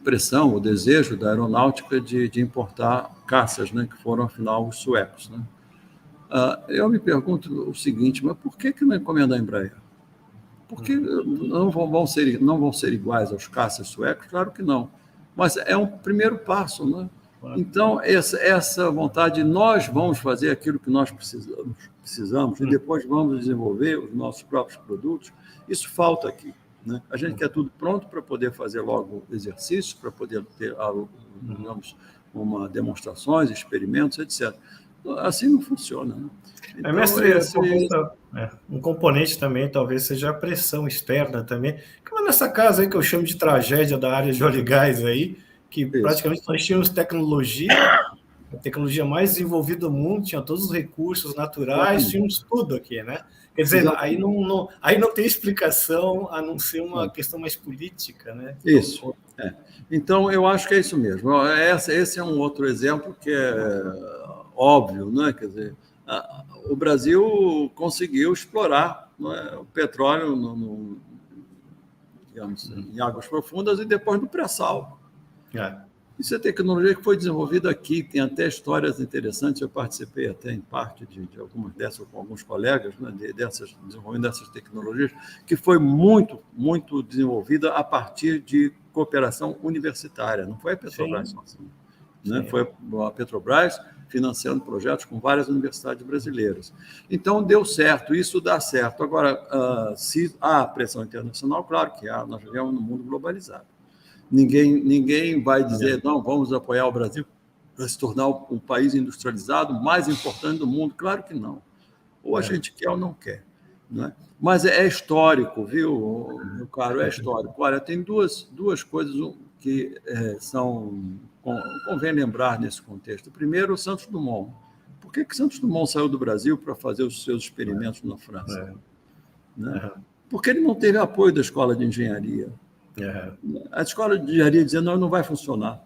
pressão, o desejo da aeronáutica de importar caças, né, que foram, afinal, os suecos, né? Eu me pergunto o seguinte, mas por que não encomendar a Embraer? Por que não vão ser iguais aos caças suecos? Claro que não. Mas é um primeiro passo, né? Então, essa vontade, nós vamos fazer aquilo que nós precisamos e depois vamos desenvolver os nossos próprios produtos, isso falta aqui. Né? A gente quer tudo pronto para poder fazer logo exercícios, para poder ter, digamos, demonstrações, experimentos, etc. Assim não funciona. Né? Então, mestre, um componente também talvez seja a pressão externa também. Como nessa casa aí que eu chamo de tragédia da área de óleo e gás aí, que praticamente nós tínhamos a tecnologia mais desenvolvida do mundo, tinha todos os recursos naturais, tínhamos tudo aqui, né? Quer dizer, aí não tem explicação a não ser uma questão mais política, né? Isso. Então, eu acho que é isso mesmo. Esse é um outro exemplo que é óbvio, né? Quer dizer, o Brasil conseguiu explorar, né, o petróleo digamos, em águas profundas e depois no pré-sal. Isso é tecnologia que foi desenvolvida aqui, tem até histórias interessantes. Eu participei até em parte de algumas dessas com alguns colegas, né, desenvolvendo dessas tecnologias, que foi muito, muito desenvolvida a partir de cooperação universitária. Não foi a Petrobras sozinha, né? Foi a Petrobras financiando projetos com várias universidades brasileiras. Então, deu certo, isso dá certo. Agora, se há pressão internacional, claro que há, nós vivemos num mundo globalizado. Ninguém vai dizer, não, vamos apoiar o Brasil para se tornar o país industrializado mais importante do mundo. Claro que não. Ou a gente quer ou não quer. Né? Mas é histórico, viu, meu caro? É histórico. Olha, tem duas coisas que convém lembrar nesse contexto. Primeiro, o Santos Dumont. Por que Santos Dumont saiu do Brasil para fazer os seus experimentos na França? Né? Porque ele não teve apoio da escola de engenharia. A escola de engenharia dizia, não vai funcionar.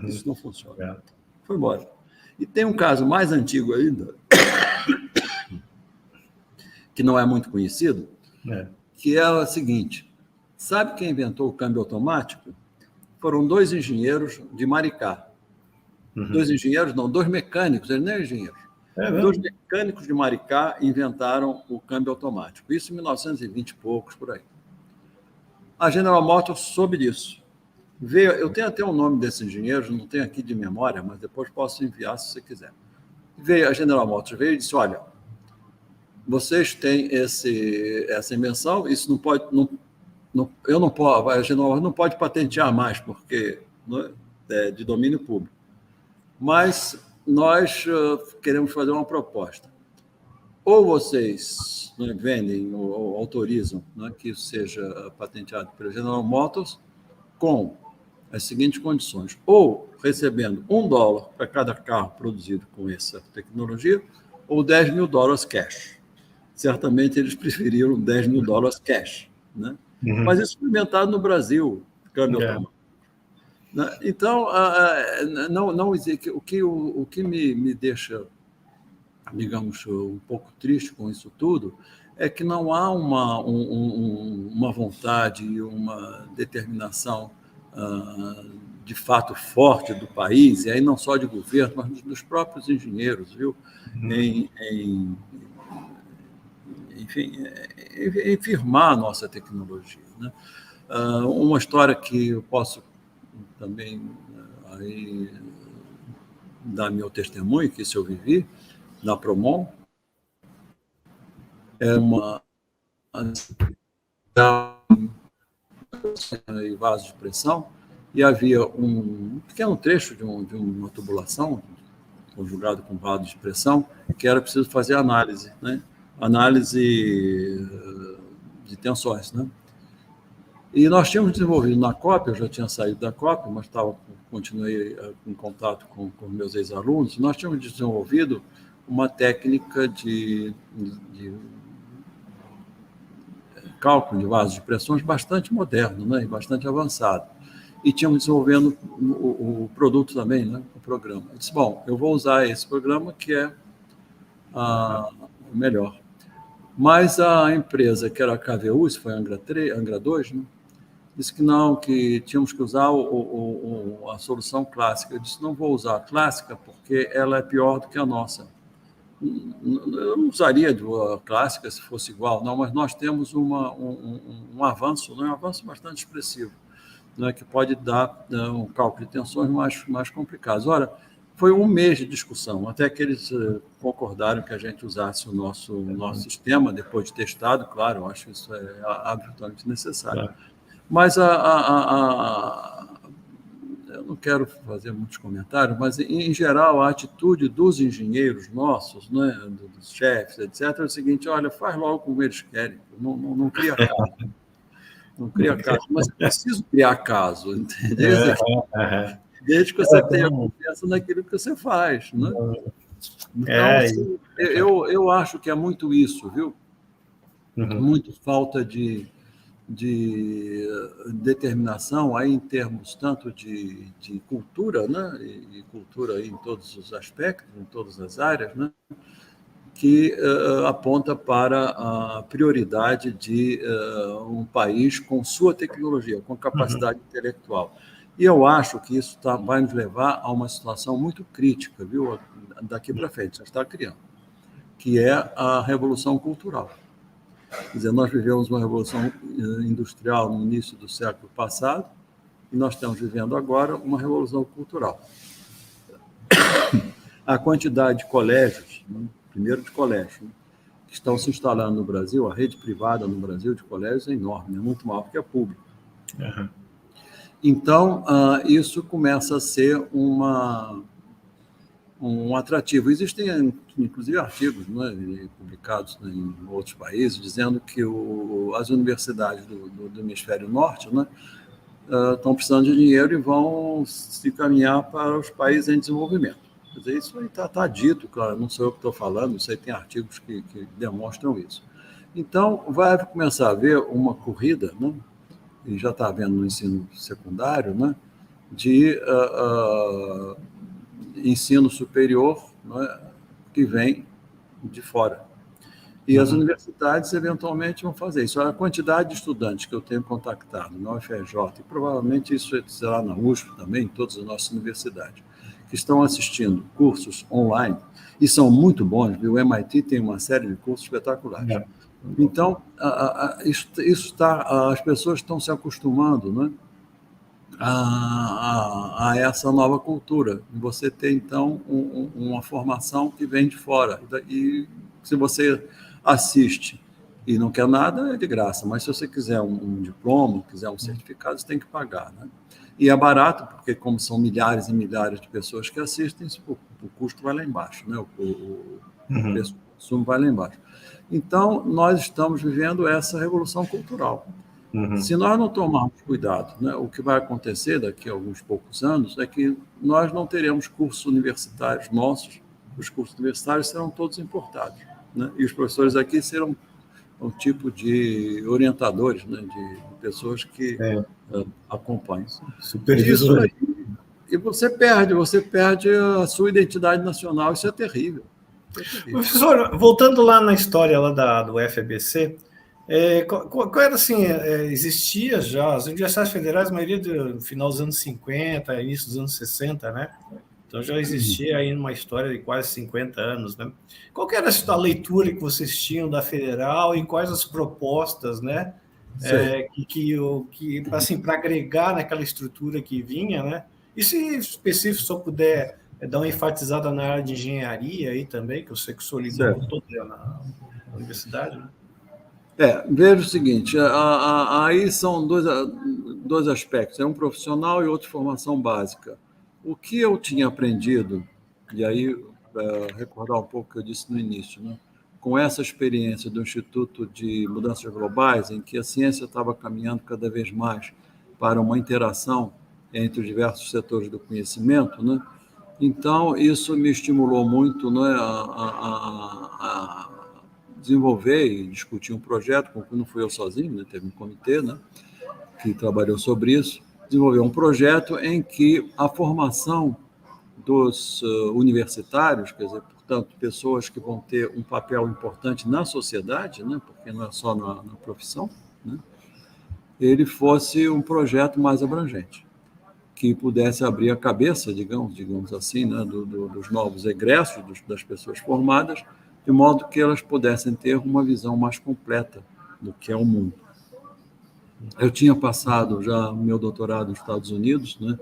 Isso não funciona. Foi embora. E tem um caso mais antigo ainda, que não é muito conhecido, que é o seguinte. Sabe quem inventou o câmbio automático? Foram 2 engenheiros de Maricá. 2 engenheiros, não, 2 mecânicos, eles não eram engenheiros. Então, os mecânicos de Maricá inventaram o câmbio automático. Isso em 1920 e poucos, por aí. A General Motors soube disso. Eu tenho até o nome desses engenheiros, não tenho aqui de memória, mas depois posso enviar se você quiser. A General Motors veio e disse, olha, vocês têm essa invenção, isso não pode... eu não posso, a General Motors não pode patentear mais, porque é de domínio público. Mas nós queremos fazer uma proposta. Ou vocês vendem ou autorizam que isso seja patenteado pela General Motors com as seguintes condições: ou recebendo $1 para cada carro produzido com essa tecnologia, ou $10 mil cash. Certamente eles preferiram $10 mil cash, né? Mas isso foi inventado no Brasil, câmbio automático. Então, o que me deixa, digamos, um pouco triste com isso tudo é que não há uma vontade e uma determinação de fato forte do país, e aí não só de governo, mas dos próprios engenheiros, viu? Enfim, em firmar a nossa tecnologia, né? Uma história que eu posso também aí dar meu testemunho, que isso eu vivi, na Promon, é uma vaso de pressão, e havia um pequeno trecho de uma tubulação conjugado com vaso de pressão, que era preciso fazer análise, né? Análise de tensões, né? E nós tínhamos desenvolvido na COP, eu já tinha saído da COP, mas continuei em contato com meus ex-alunos, nós tínhamos desenvolvido uma técnica de cálculo de vasos de pressões bastante moderno, né, e bastante avançado. E tínhamos desenvolvendo o produto também, né, o programa. Eu disse, bom, eu vou usar esse programa que é o melhor. Mas a empresa, que era a KVU, isso foi a Angra 2, né, disse que não, que tínhamos que usar a solução clássica. Eu disse, não vou usar a clássica porque ela é pior do que a nossa. Eu não usaria a clássica se fosse igual, não, mas nós temos um avanço, um avanço bastante expressivo, né, que pode dar um cálculo de tensões mais complicados. Ora, foi um mês de discussão, até que eles concordaram que a gente usasse o nosso sistema, depois de testado, claro, eu acho isso absolutamente necessário. Claro. Mas eu não quero fazer muitos comentários, mas, em geral, a atitude dos engenheiros nossos, né, dos chefes, etc., é o seguinte: olha, faz logo como eles querem, não cria caso. Não cria caso, mas é preciso criar caso, entendeu? Desde que você tenha confiança naquilo que você faz, né? Então, assim, eu acho que é muito isso, viu? Muito falta de determinação aí em termos tanto de cultura, né, e cultura aí em todos os aspectos, em todas as áreas, né, que aponta para a prioridade de um país com sua tecnologia, com capacidade intelectual. E eu acho que isso vai nos levar a uma situação muito crítica, viu, daqui para frente, já está criando, que é a revolução cultural. Quer dizer, nós vivemos uma revolução industrial no início do século passado e nós estamos vivendo agora uma revolução cultural. A quantidade de colégios, né, primeiro de colégios, né, que estão se instalando no Brasil, a rede privada no Brasil de colégios é enorme, é muito maior que a pública. Então, isso começa a ser um atrativo. Existem, inclusive, artigos, né, publicados em outros países, dizendo que as universidades do hemisfério norte, né, estão precisando de dinheiro e vão se caminhar para os países em desenvolvimento. Quer dizer, isso aí está dito, claro, não sou eu que estou falando, isso aí tem artigos que demonstram isso. Então, vai começar a haver uma corrida, né, e já está havendo no ensino secundário, né, de ensino superior, né, que vem de fora. E as universidades, eventualmente, vão fazer isso. A quantidade de estudantes que eu tenho contactado na UFRJ, e provavelmente isso será na USP também, em todas as nossas universidades, que estão assistindo cursos online, e são muito bons, viu? O MIT tem uma série de cursos espetaculares. Então, as pessoas estão se acostumando, né, a essa nova cultura. Você tem, então, uma formação que vem de fora. E se você assiste e não quer nada, é de graça. Mas se você quiser um diploma, quiser um certificado, você tem que pagar, né? E é barato, porque como são milhares e milhares de pessoas que assistem, o custo vai lá embaixo, né? O preço do consumo vai lá embaixo. Então, nós estamos vivendo essa revolução cultural. Se nós não tomarmos cuidado, né, o que vai acontecer daqui a alguns poucos anos é que nós não teremos cursos universitários nossos, os cursos universitários serão todos importados, né? E os professores aqui serão um tipo de orientadores, né, de pessoas que acompanham. Supervisores. E você perde a sua identidade nacional, isso é terrível. Professor, voltando lá na história lá do FABC, qual era assim, existia já, as universidades federais, a maioria do final dos anos 50, início dos anos 60, né? Então já existia aí uma história de quase 50 anos, né? Qual que era a leitura que vocês tinham da federal e quais as propostas, né? Que assim, para agregar naquela estrutura que vinha, né? E se específico só puder dar uma enfatizada na área de engenharia aí também, que eu sei que o senhor lidou com toda na universidade, né? Veja o seguinte, aí são dois aspectos, um profissional e outro formação básica. O que eu tinha aprendido, e aí recordar um pouco o que eu disse no início, né? Com essa experiência do Instituto de Mudanças Globais, em que a ciência estava caminhando cada vez mais para uma interação entre os diversos setores do conhecimento, né? Então, isso me estimulou muito, né, a desenvolver e discutir um projeto, porque não fui eu sozinho, né? Teve um comitê, né, que trabalhou sobre isso, desenvolveu um projeto em que a formação dos universitários, quer dizer, portanto, pessoas que vão ter um papel importante na sociedade, né, porque não é só na profissão, né, ele fosse um projeto mais abrangente, que pudesse abrir a cabeça, digamos assim, né, dos novos egressos, das pessoas formadas, de modo que elas pudessem ter uma visão mais completa do que é o mundo. Eu tinha passado já o meu doutorado nos Estados Unidos, né,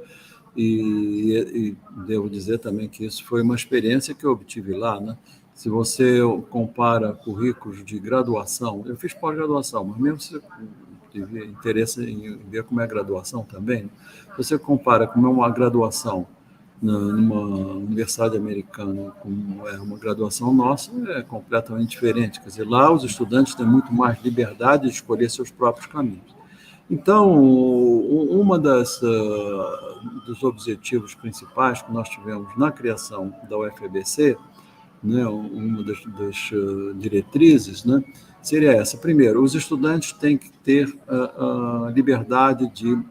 e devo dizer também que isso foi uma experiência que eu obtive lá, né? Se você compara currículos de graduação, eu fiz pós-graduação, mas mesmo se tive interesse em ver como é a graduação também, né? Você compara como é uma graduação numa universidade americana como é uma graduação nossa, é completamente diferente. Quer dizer, lá os estudantes têm muito mais liberdade de escolher seus próprios caminhos. Então, uma dos objetivos principais que nós tivemos na criação da UFABC, né, uma das diretrizes, né, seria essa. Primeiro, os estudantes têm que ter a liberdade de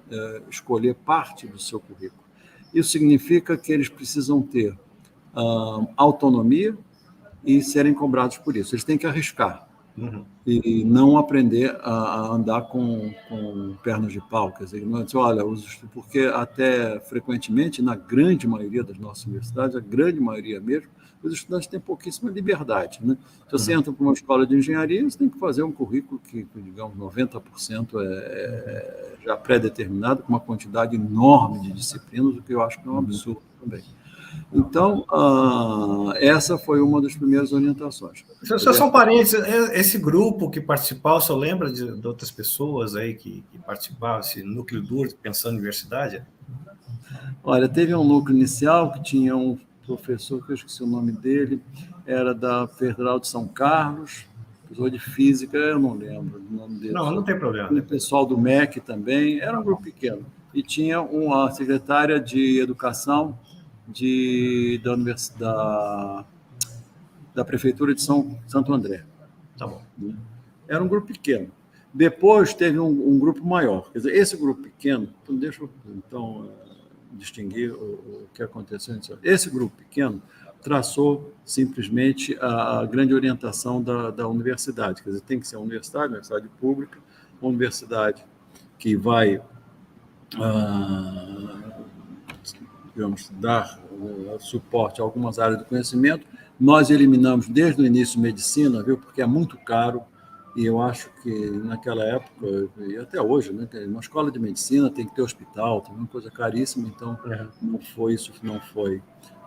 escolher parte do seu currículo. Isso significa que eles precisam ter autonomia e serem cobrados por isso. Eles têm que arriscar. E não aprender a andar com pernas de pau, quer dizer, não dizer, olha, porque até frequentemente, na grande maioria das nossas universidades, a grande maioria mesmo, os estudantes têm pouquíssima liberdade, né? Se você entra para uma escola de engenharia, você tem que fazer um currículo que, digamos, 90% é já pré-determinado, com uma quantidade enorme de disciplinas, o que eu acho que é um absurdo também. Então, essa foi uma das primeiras orientações. São parentes, esse grupo que participava, você lembra de outras pessoas aí que participavam, esse núcleo duro, pensando em universidade? Olha, teve um núcleo inicial que tinha um professor, que eu esqueci o nome dele, era da Federal de São Carlos, professor de física, eu não lembro o nome dele. Não tem problema. O pessoal do MEC também, era um grupo pequeno. E tinha uma secretária de educação da Prefeitura de Santo André. Tá bom. Era um grupo pequeno. Depois teve um grupo maior. Quer dizer, esse grupo pequeno, deixa eu distinguir o que aconteceu. Esse grupo pequeno traçou simplesmente a grande orientação da universidade. Quer dizer, tem que ser uma universidade pública, uma universidade que vai, digamos, dar suporte a algumas áreas do conhecimento. Nós eliminamos desde o início medicina, viu, porque é muito caro, e eu acho que naquela época, e até hoje, né, uma escola de medicina tem que ter hospital, tem uma coisa caríssima, então não foi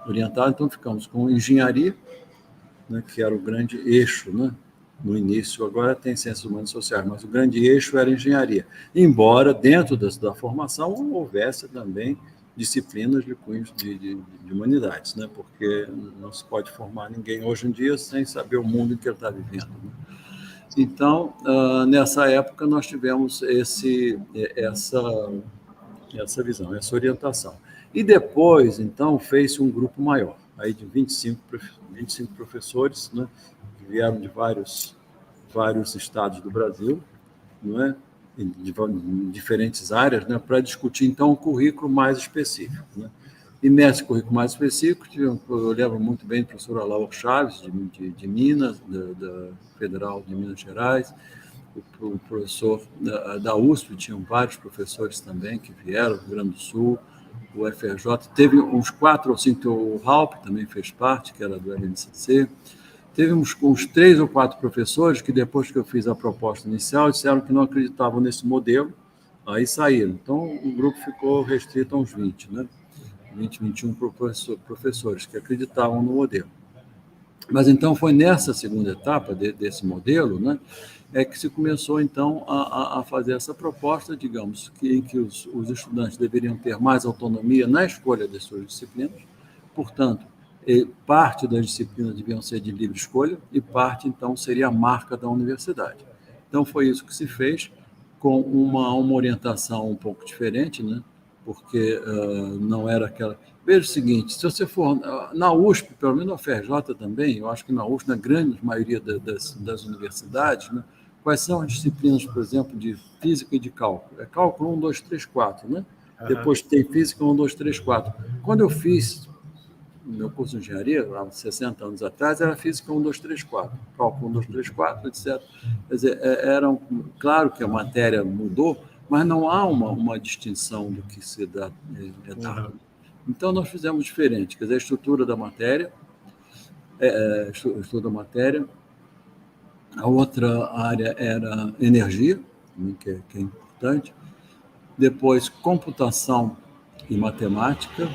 orientado. Então ficamos com engenharia, né, que era o grande eixo, né, no início. Agora tem ciências humanas e sociais, mas o grande eixo era engenharia. Embora dentro da formação houvesse também disciplinas de cunhos de humanidades, né, porque não se pode formar ninguém hoje em dia sem saber o mundo em que ele está vivendo, né? Então, nessa época, nós tivemos essa visão, essa orientação. E depois, então, fez-se um grupo maior, aí de 25 professores, né, que vieram de vários estados do Brasil, não é? Em diferentes áreas, né, para discutir, então, um currículo mais específico, né? E nesse currículo mais específico, eu lembro muito bem do professor Alaor Chaves, de Minas, da Federal de Minas Gerais, o professor da USP, tinham vários professores também que vieram do Rio Grande do Sul, o FRJ, teve uns 4 ou 5, o Raup também fez parte, que era do LNCC, teve uns 3 ou 4 professores que, depois que eu fiz a proposta inicial, disseram que não acreditavam nesse modelo, aí saíram. Então, o grupo ficou restrito a uns 20, né? 21 professores que acreditavam no modelo. Mas então foi nessa segunda etapa desse modelo, né, que se começou então a fazer essa proposta, digamos, em que os estudantes deveriam ter mais autonomia na escolha das suas disciplinas, portanto, parte das disciplinas deviam ser de livre escolha e parte, então, seria a marca da universidade. Então, foi isso que se fez, com uma orientação um pouco diferente, né? Porque não era aquela... Veja o seguinte, se você for na USP, pelo menos na UFRJ também, eu acho que na USP, na grande maioria das universidades, né, quais são as disciplinas, por exemplo, de física e de cálculo? É cálculo 1, 2, 3, 4, né? Depois tem física 1, 2, 3, 4. Quando eu fiz meu curso de engenharia, há 60 anos atrás, era física 1, 2, 3, 4, cálculo 1, 2, 3, 4, etc. Quer dizer, claro que a matéria mudou, mas não há uma distinção do que se dá. Então, nós fizemos diferente, quer dizer, a estrutura da matéria, a outra área era energia, que é importante, depois computação e matemática,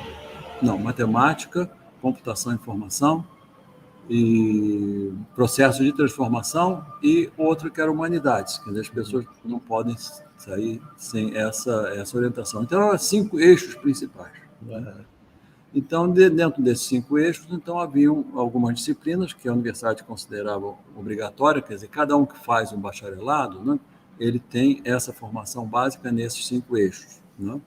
computação e informação, e processo de transformação, e outro que era humanidades, quer dizer, as pessoas não podem sair sem essa orientação. Então, eram 5 eixos principais. Então, dentro desses 5 eixos, então, haviam algumas disciplinas que a universidade considerava obrigatória, quer dizer, cada um que faz um bacharelado, né, ele tem essa formação básica nesses 5 eixos, né?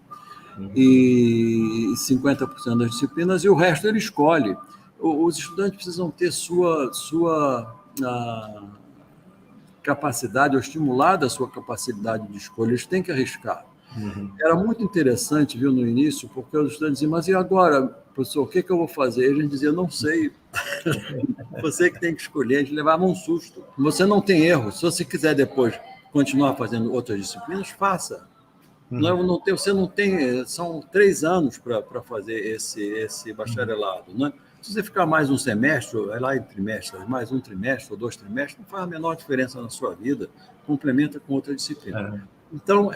E 50% das disciplinas, e o resto ele escolhe. Os estudantes precisam ter sua capacidade, ou estimulada a sua capacidade de escolha, eles têm que arriscar. Era muito interessante, viu, no início, porque os estudantes diziam, mas e agora, professor, o que eu vou fazer? E a gente dizia, não sei, você que tem que escolher. A gente levava um susto. Você não tem erro, se você quiser depois continuar fazendo outras disciplinas, faça. Você não tem, são 3 anos para fazer esse bacharelado, né? Se você ficar mais um semestre, vai lá em trimestre, mais um trimestre ou 2 trimestres, não faz a menor diferença na sua vida, complementa com outra disciplina. Então,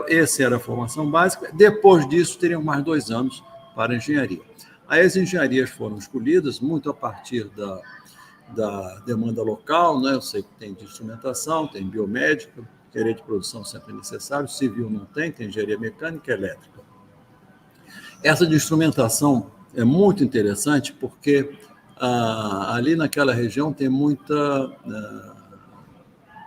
essa era a formação básica. Depois disso, teriam mais 2 anos para engenharia. Aí as engenharias foram escolhidas muito a partir da demanda local, né? Eu sei que tem de instrumentação, tem biomédica, engenharia de produção sempre é necessário, civil não tem engenharia mecânica e elétrica. Essa de instrumentação é muito interessante porque ali naquela região tem muita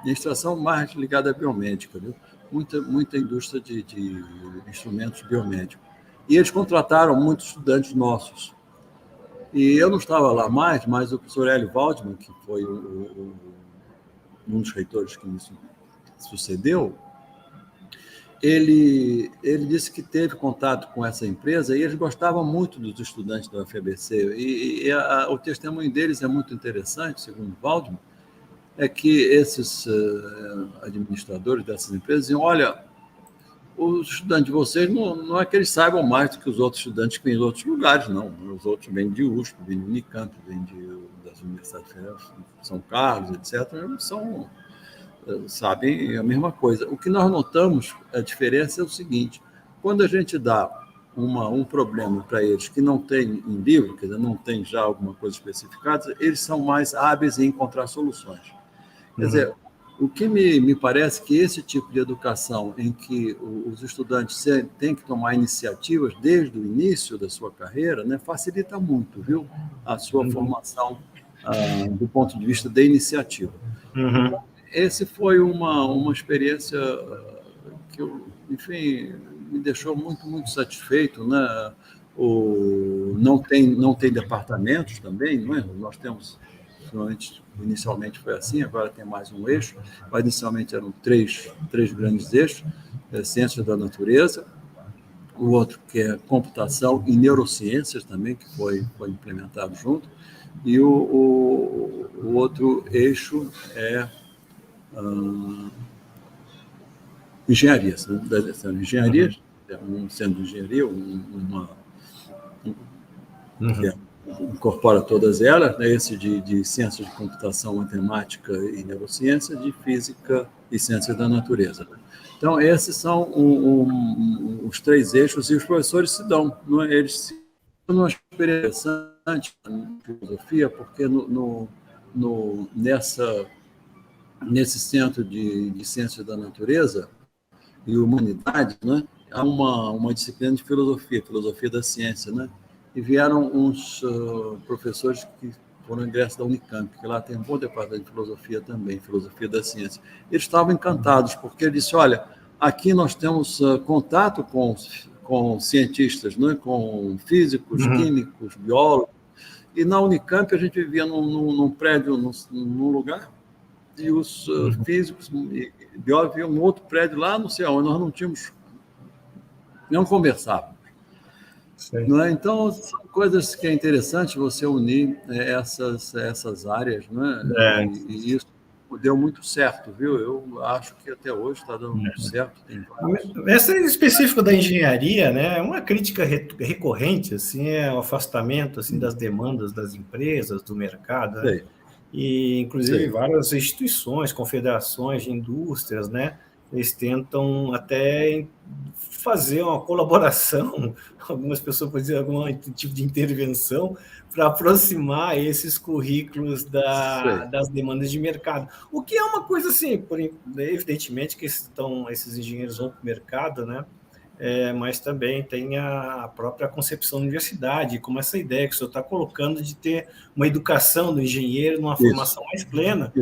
extração mais ligada à biomédica, viu? Muita indústria de instrumentos biomédicos. E eles contrataram muitos estudantes nossos. E eu não estava lá mais, mas o professor Hélio Waldman, que foi um dos reitores que me sucedeu, ele disse que teve contato com essa empresa e eles gostavam muito dos estudantes da UFABC. E o testemunho deles é muito interessante, segundo o Waldman, é que esses administradores dessas empresas diziam, olha, os estudantes de vocês não é que eles saibam mais do que os outros estudantes que vêm de outros lugares, não. Os outros vêm de USP, vêm de Unicamp, vêm das Universidades Federais, São Carlos, etc. Sabem a mesma coisa. O que nós notamos, a diferença é o seguinte: quando a gente dá um problema para eles que não tem em livro, quer dizer, não tem já alguma coisa especificada, eles são mais hábeis em encontrar soluções. Quer dizer, o que me parece que esse tipo de educação em que os estudantes têm que tomar iniciativas desde o início da sua carreira, né, facilita muito, viu, a sua formação do ponto de vista da iniciativa. Então, esse foi uma experiência que, enfim, me deixou muito, muito satisfeito, né? Não tem departamentos também, não é? Nós temos, inicialmente foi assim, agora tem mais um eixo, mas inicialmente eram três grandes eixos: ciências da natureza, o outro que é computação e neurociências também, que foi implementado junto, e o outro eixo é engenharias, né? Engenharias, um centro de engenharia, que incorpora todas elas, né? Esse de ciências de computação, matemática e neurociência, de física e ciências da natureza. Então, esses são os três eixos, e os professores se dão, eles se dão uma experiência interessante na filosofia, porque nesse centro de ciências da natureza e humanidades, né, há uma disciplina de filosofia da ciência, né? E vieram uns professores que foram ingressos da Unicamp, que lá tem um bom departamento de filosofia também, filosofia da ciência. Eles estavam encantados, porque ele disse: olha, aqui nós temos contato com cientistas, né, com físicos, químicos, biólogos, e na Unicamp a gente vivia num prédio, num lugar, e os físicos e biólogos viviam num outro prédio lá, não sei aonde, nós não conversávamos. Não é? Então, são coisas que é interessante você unir essas áreas, né? E isso deu muito certo, viu? Eu acho que até hoje está dando muito certo. Essa específico da engenharia, né, é uma crítica recorrente, assim, é o afastamento assim das demandas das empresas, do mercado, né? E inclusive várias instituições, confederações de indústrias, né, eles tentam até fazer uma colaboração, algumas pessoas podem dizer algum tipo de intervenção, para aproximar esses currículos das demandas de mercado. O que é uma coisa assim, evidentemente que esses engenheiros vão para o mercado, né? Mas também tem a própria concepção da universidade, como essa ideia que o senhor está colocando de ter uma educação do engenheiro numa formação mais plena.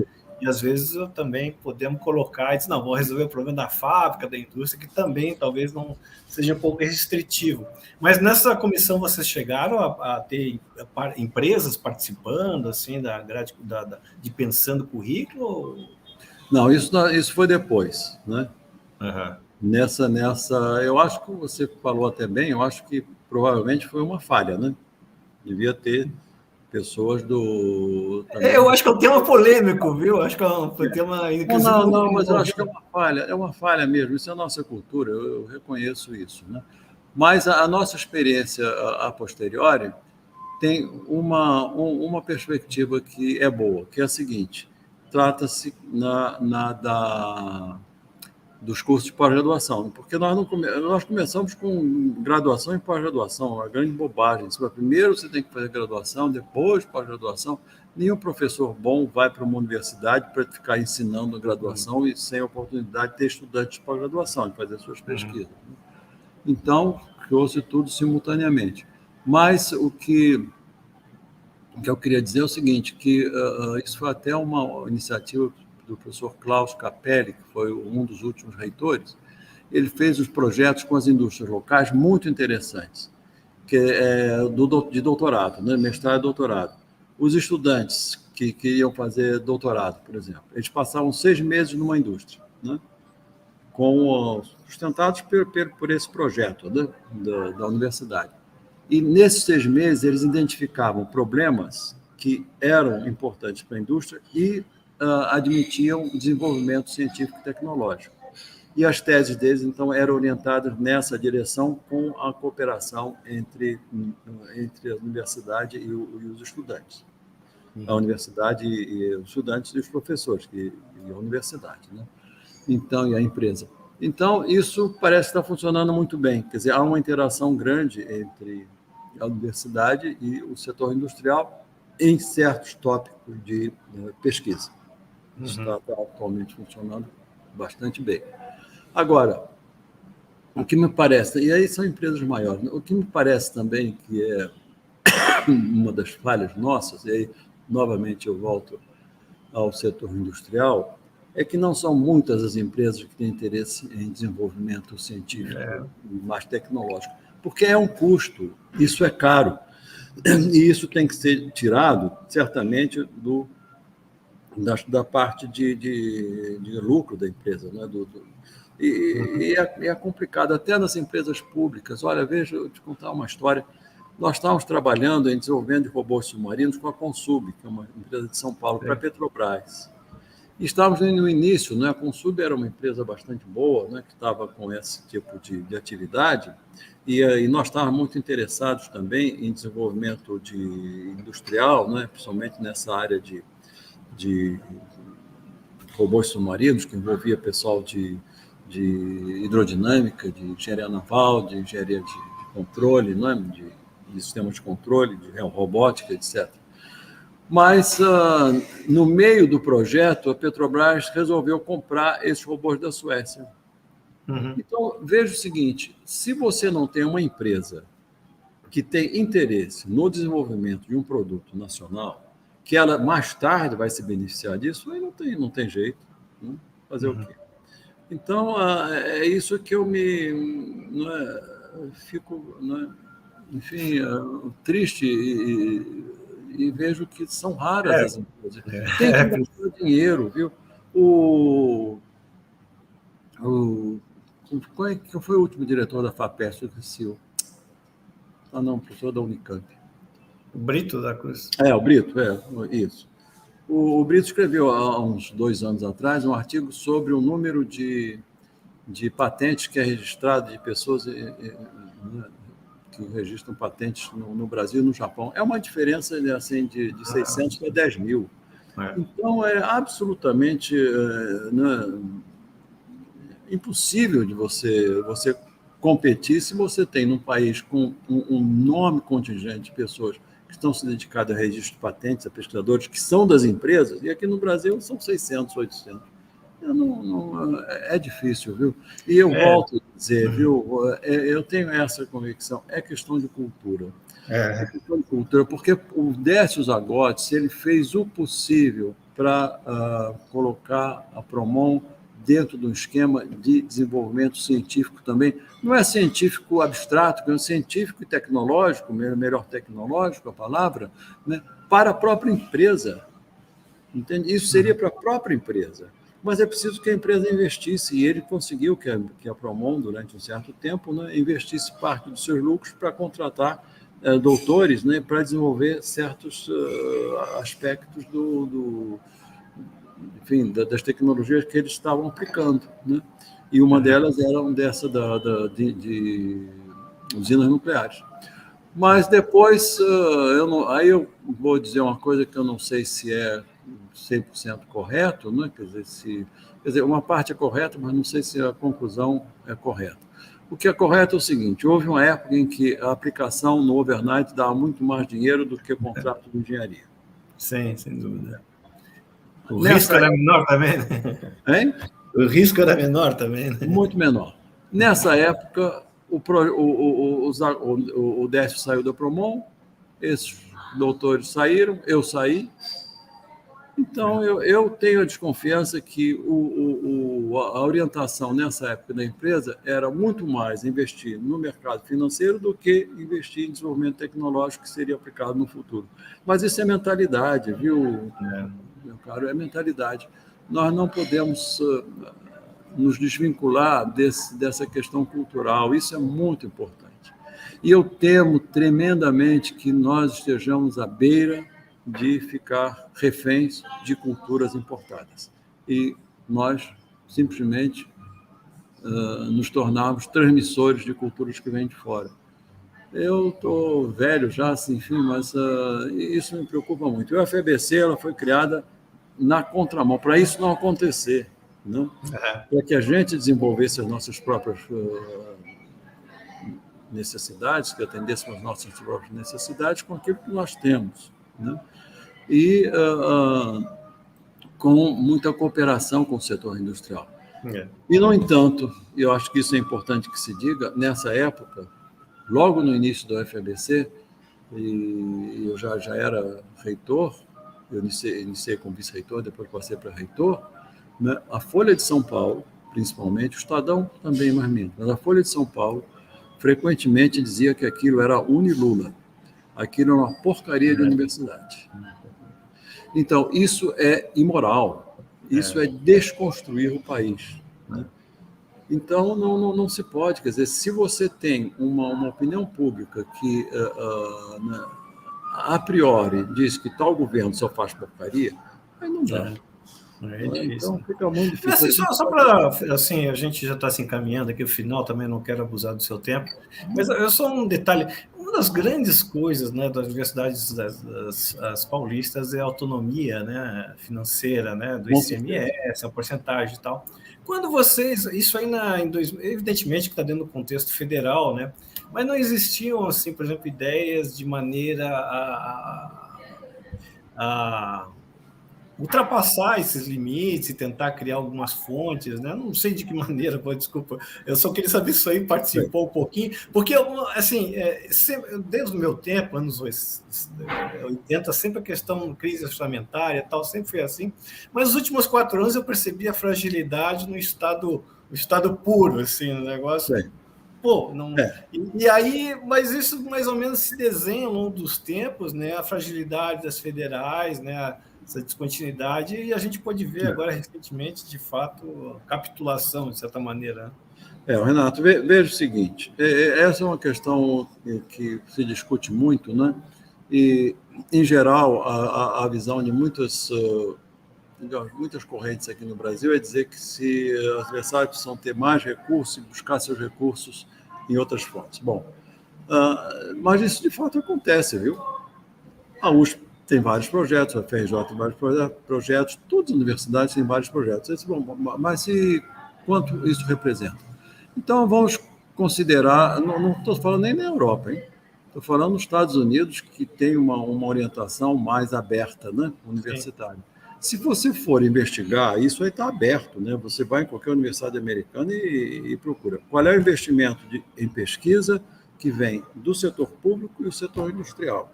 E, às vezes, também podemos colocar e dizer, não, vou resolver o problema da fábrica, da indústria, que também talvez não seja um pouco restritivo. Mas nessa comissão vocês chegaram a ter empresas participando, assim, de pensando currículo? Não, isso foi depois, né? Nessa, eu acho que você falou até bem, eu acho que provavelmente foi uma falha, né? Devia ter pessoas do... Eu acho que é um tema polêmico, viu? Acho que é um tema... Não, mas eu acho que é uma falha mesmo, isso é a nossa cultura, eu reconheço isso, né? Mas a nossa experiência a posteriori tem uma perspectiva que é boa, que é a seguinte: trata-se dos cursos de pós-graduação, porque nós começamos com graduação e pós-graduação, uma grande bobagem. Primeiro você tem que fazer graduação, depois pós-graduação. Nenhum professor bom vai para uma universidade para ficar ensinando a graduação e sem a oportunidade de ter estudantes de pós-graduação, de fazer suas pesquisas. Então, criou-se tudo simultaneamente. Mas o que eu queria dizer é o seguinte, que isso foi até uma iniciativa do professor Klaus Capelli, que foi um dos últimos reitores. Ele fez os projetos com as indústrias locais muito interessantes, que de doutorado, né? Mestrado e doutorado. Os estudantes que iam fazer doutorado, por exemplo, eles passavam 6 meses numa indústria, né? Sustentados por esse projeto, né? da universidade. E nesses 6 meses eles identificavam problemas que eram importantes para a indústria e admitiam desenvolvimento científico e tecnológico. e as teses deles, então, eram orientadas nessa direção com a cooperação entre a universidade e os estudantes. A universidade e os estudantes e os professores, e a universidade, né? Então, e a empresa. Então, isso parece estar funcionando muito bem. Quer dizer, há uma interação grande entre a universidade e o setor industrial em certos tópicos de pesquisa. Isso está atualmente funcionando bastante bem. Agora, o que me parece, e aí são empresas maiores, o que me parece também que é uma das falhas nossas, e aí novamente eu volto ao setor industrial, é que não são muitas as empresas que têm interesse em desenvolvimento científico e mais tecnológico, porque é um custo, isso é caro, e isso tem que ser tirado, certamente, da parte de lucro da empresa, né? E é complicado, até nas empresas públicas. Olha, veja, eu te contar uma história. Nós estávamos trabalhando em desenvolvimento de robôs submarinos com a Consub, que é uma empresa de São Paulo, para a Petrobras. E estávamos no início, né? A Consub era uma empresa bastante boa, né? Que estava com esse tipo de atividade, e nós estávamos muito interessados também em desenvolvimento industrial, né? Principalmente nessa área de robôs submarinos, que envolvia pessoal de hidrodinâmica, de engenharia naval, de engenharia de controle, não é? de sistemas de controle, de robótica, etc. Mas, no meio do projeto, a Petrobras resolveu comprar esses robôs da Suécia. Então, veja o seguinte, se você não tem uma empresa que tem interesse no desenvolvimento de um produto nacional, que ela mais tarde vai se beneficiar disso, aí não tem jeito. Né? Fazer o quê? Então, é isso que eu fico, enfim, triste e vejo que são raras as empresas. Tem que gastar dinheiro, viu? Quem foi o último diretor da FAPESP? Professor da Unicamp. O Brito da Cruz. O Brito, isso. O Brito escreveu, há uns 2 anos atrás, um artigo sobre o número de patentes que é registrado de pessoas que registram patentes no Brasil e no Japão. É uma diferença assim, de 600 para 10 mil. Então, é absolutamente impossível de você competir se você tem num país com um enorme contingente de pessoas que estão se dedicadas a registro de patentes, a pesquisadores que são das empresas, e aqui no Brasil são 600, 800. É difícil, viu? E eu volto a dizer, viu? Eu tenho essa convicção, é questão de cultura. É questão de cultura, porque o Décio Zagotti, ele fez o possível para colocar a Promon dentro de um esquema de desenvolvimento científico também. Não é científico abstrato, é um científico e tecnológico, melhor tecnológico a palavra, né, para a própria empresa. Entende? Isso seria para a própria empresa. Mas é preciso que a empresa investisse, e ele conseguiu que a Promon, durante um certo tempo, né, investisse parte dos seus lucros para contratar doutores, né, para desenvolver certos aspectos enfim, das tecnologias que eles estavam aplicando, né? E uma delas era de usinas nucleares. Mas depois, aí eu vou dizer uma coisa que eu não sei se é 100% correto, né? Quer dizer, uma parte é correta, mas não sei se a conclusão é correta. O que é correto é o seguinte, houve uma época em que a aplicação no overnight dava muito mais dinheiro do que o contrato de engenharia. Sim, sem dúvida. O risco era menor também, né? Hein? O risco era menor também, né? Muito menor. Nessa época, o Décio saiu da Promon, esses doutores saíram, eu saí. Então, eu tenho a desconfiança que a orientação nessa época da empresa era muito mais investir no mercado financeiro do que investir em desenvolvimento tecnológico que seria aplicado no futuro. Mas isso é mentalidade, viu, meu caro? É mentalidade. Nós não podemos nos desvincular dessa questão cultural. Isso é muito importante. E eu temo tremendamente que nós estejamos à beira de ficar reféns de culturas importadas. E nós simplesmente nos tornarmos transmissores de culturas que vêm de fora. Eu estou velho já, assim, enfim, mas isso me preocupa muito. A UFABC ela foi criada na contramão, para isso não acontecer, né? Para que a gente desenvolvesse as nossas próprias necessidades, que atendêssemos as nossas próprias necessidades com aquilo que nós temos, né? E com muita cooperação com o setor industrial. E, no entanto, eu acho que isso é importante que se diga, nessa época, logo no início da UFABC, e eu já era reitor, eu iniciei como vice-reitor, depois passei para reitor, né? A Folha de São Paulo, principalmente, o Estadão também mais menos, mas a Folha de São Paulo frequentemente dizia que aquilo era unilula, aquilo era uma porcaria de universidade. Então, isso é imoral, isso é desconstruir o país, né? Então, não se pode, quer dizer, se você tem uma opinião pública que, a priori, diz que tal governo só faz porcaria, aí não dá. Então, fica muito difícil. Assim, só para, assim, a gente já está se encaminhando aqui no final, também não quero abusar do seu tempo, mas é só um detalhe. Uma das grandes coisas, né, das universidades das paulistas é a autonomia, né, financeira, né, do ICMS, a porcentagem e tal. Quando vocês, isso aí evidentemente que está dentro do contexto federal, né, mas não existiam, assim, por exemplo, ideias de maneira a ultrapassar esses limites e tentar criar algumas fontes, né? Não sei de que maneira, desculpa, eu só queria saber se aí participou um pouquinho, porque, assim, desde o meu tempo, anos 80, sempre a questão crise orçamentária e tal, sempre foi assim, mas nos últimos 4 anos eu percebi a fragilidade no estado puro, assim, no negócio. Sim. Pô, não... E aí, mas isso mais ou menos se desenha ao longo dos tempos, né? A fragilidade das federais, né? Essa descontinuidade, e a gente pode ver agora recentemente, de fato, capitulação, de certa maneira. Renato, veja o seguinte, essa é uma questão que se discute muito, né? E, em geral, a visão de muitas correntes aqui no Brasil é dizer que se as universidades precisam ter mais recursos e buscar seus recursos em outras fontes. Bom, mas isso de fato acontece, viu? A USP tem vários projetos, a FRJ tem vários projetos, todas as universidades têm vários projetos. Mas quanto isso representa? Então, vamos considerar, não estou falando nem na Europa, hein? Estou falando nos Estados Unidos, que tem uma orientação mais aberta, né, universitária. Sim. Se você for investigar, isso aí está aberto, né? Você vai em qualquer universidade americana e procura. Qual é o investimento em pesquisa que vem do setor público e do setor industrial,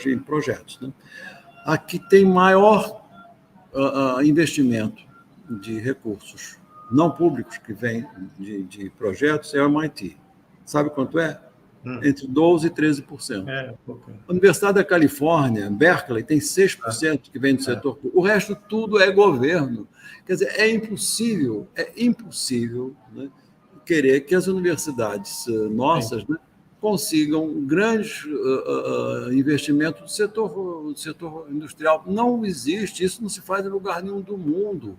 em projetos, né? Aqui tem maior investimento de recursos não públicos que vem de projetos é o MIT. Sabe quanto é? Entre 12% e 13%. A Universidade da Califórnia, Berkeley, tem 6% que vem do setor público. O resto tudo é governo. Quer dizer, é impossível, né, querer que as universidades nossas, né, consigam grandes investimentos do setor industrial. Não existe, isso não se faz em lugar nenhum do mundo.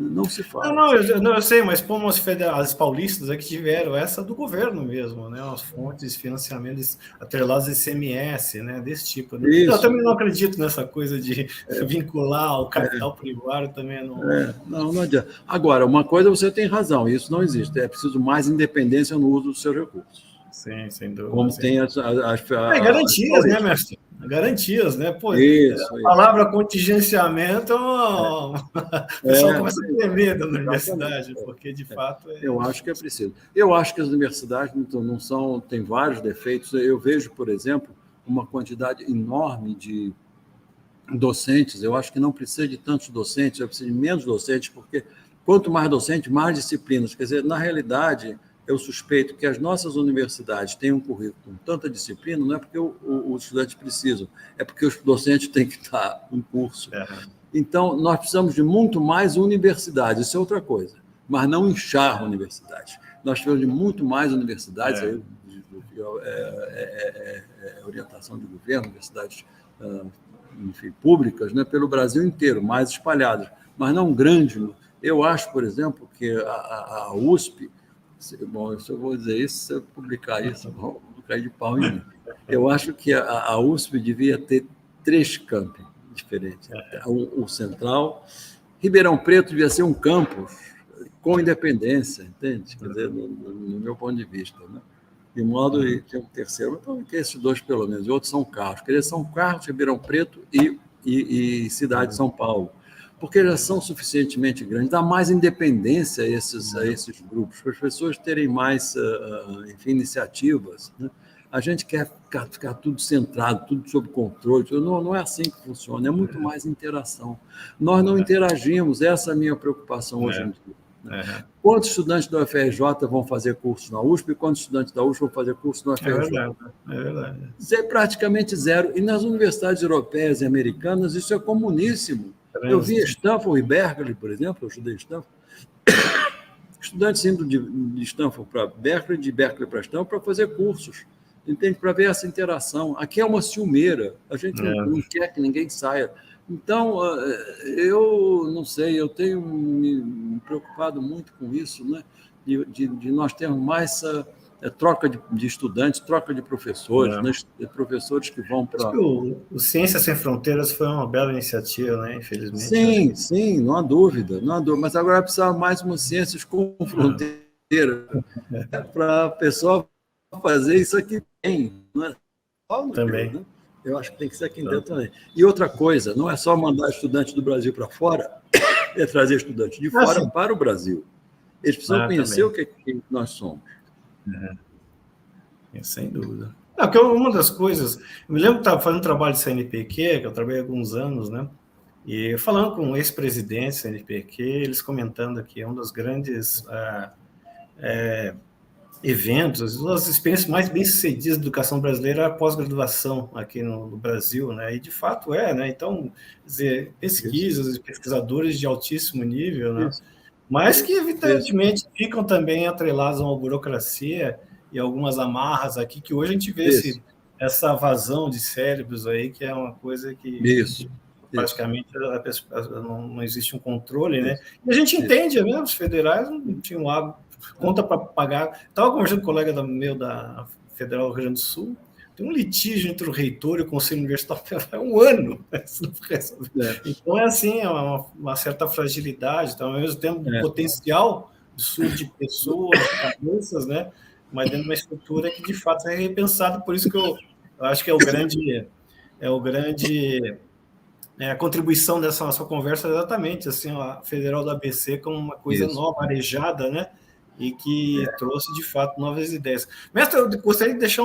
Não se faz. Eu sei, mas como as paulistas que tiveram essa do governo mesmo, né? As fontes de financiamento atreladas ao ICMS, né? Desse tipo. Né? Eu também não acredito nessa coisa de vincular o capital privado, também não. Não adianta. Agora, uma coisa você tem razão, isso não existe. É preciso mais independência no uso dos seus recursos. Sim, sem dúvida. Como tem as garantias, né, mestre? Garantias, né? Pô, a palavra contingenciamento, o pessoal começa a ter medo na universidade, porque de fato eu acho que é preciso. Eu acho que as universidades não são, têm vários defeitos. Eu vejo, por exemplo, uma quantidade enorme de docentes. Eu acho que não precisa de tantos docentes, eu preciso de menos docentes, porque quanto mais docente, mais disciplinas. Quer dizer, na realidade, eu suspeito que as nossas universidades têm um currículo com tanta disciplina, não é porque os estudantes precisam, é porque os docentes têm que estar em curso. Então, nós precisamos de muito mais universidades, isso é outra coisa, mas não inchar a universidade. Nós precisamos de muito mais universidades, orientação de governo, universidades enfim, públicas, né, pelo Brasil inteiro, mais espalhadas, mas não grandes, Eu acho, por exemplo, que a USP, bom, se eu vou dizer isso, se eu publicar isso, vão cair de pau em mim. Eu acho que a USP devia ter 3 campi diferentes. O Central, Ribeirão Preto devia ser um campus com independência, entende? Quer dizer, no meu ponto de vista, né? De modo que tem um terceiro, então, que esses 2 pelo menos, e outros São Carlos. Quer dizer, São Carlos, Ribeirão Preto e cidade de São Paulo, porque já são suficientemente grandes, dá mais independência a esses grupos, para as pessoas terem mais, enfim, iniciativas, né? A gente quer ficar tudo centrado, tudo sob controle. Não é assim que funciona, é muito mais interação. Nós não interagimos, essa é a minha preocupação hoje em dia. Quantos estudantes da UFRJ vão fazer curso na USP e quantos estudantes da USP vão fazer curso na UFRJ? É verdade. Praticamente zero. E nas universidades europeias e americanas, isso é comuníssimo. Eu vi Stanford e Berkeley, por exemplo, eu estudei Stanford. Estudantes indo de Stanford para Berkeley, de Berkeley para Stanford, para fazer cursos. Entende? Para ver essa interação. Aqui é uma ciumeira, a gente não quer que ninguém saia. Então, eu não sei, eu tenho me preocupado muito com isso, né? De nós termos mais troca de estudantes, troca de professores, né? Professores que vão para... O Ciências Sem Fronteiras foi uma bela iniciativa, né? Infelizmente. Sim, não há dúvida, mas agora precisa mais uma Ciências com Fronteira para a pessoa fazer isso aqui bem, não é só no também. Rio, né? Eu acho que tem que ser aqui dentro também. E outra coisa, não é só mandar estudante do Brasil para fora, é trazer estudante de fora para o Brasil. Eles precisam conhecer o que nós somos. Sem dúvida. Porque uma das coisas... Eu me lembro que estava fazendo trabalho de CNPq, que eu trabalhei há alguns anos, né? E falando com um ex-presidente do CNPq, eles comentando aqui, um dos grandes eventos, uma das experiências mais bem-sucedidas da educação brasileira é a pós-graduação aqui no Brasil, né? E de fato né? Então, dizer, pesquisas e pesquisadores de altíssimo nível, né? Mas que, evidentemente, ficam também atrelados a uma burocracia e algumas amarras aqui, que hoje a gente vê essa vazão de cérebros aí, que é uma coisa que praticamente não existe um controle, né? E a gente entende, né? Os federais não tinham conta para pagar. Estava conversando com um colega meu da Federal do Rio Grande do Sul, tem um litígio entre o reitor e o conselho universitário há um ano. Então, é assim, é uma certa fragilidade, então, ao mesmo tempo, potencial de surto de pessoas, de cabeças, né? Mas dentro de uma estrutura que, de fato, é repensada. Por isso que eu acho que a contribuição dessa nossa conversa é exatamente assim, a Federal do ABC como uma coisa nova, arejada, né? E que trouxe, de fato, novas ideias. Mestre, eu gostaria de deixar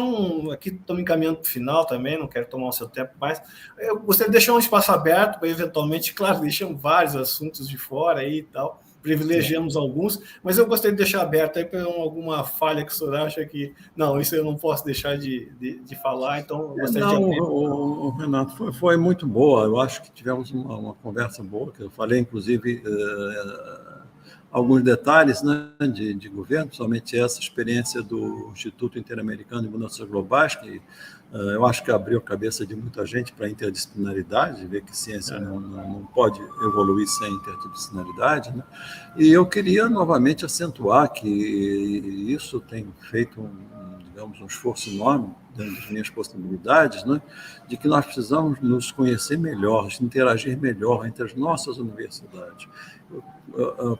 aqui estamos encaminhando para o final também, não quero tomar o seu tempo mais, eu gostaria de deixar um espaço aberto para, eventualmente, claro, deixamos vários assuntos de fora aí e tal, privilegiamos alguns, mas eu gostaria de deixar aberto aí para alguma falha que o senhor acha que, não, isso eu não posso deixar de falar, então eu gostaria de abrir. Renato, foi muito boa, eu acho que tivemos uma conversa boa, que eu falei, inclusive... alguns detalhes, né, de governo, principalmente essa experiência do Instituto Interamericano de Mudanças Globais, que eu acho que abriu a cabeça de muita gente para a interdisciplinaridade, ver que ciência não pode evoluir sem interdisciplinaridade, né? E eu queria novamente acentuar que isso tem feito digamos, um esforço enorme dentro das minhas possibilidades, né, de que nós precisamos nos conhecer melhor, interagir melhor entre as nossas universidades,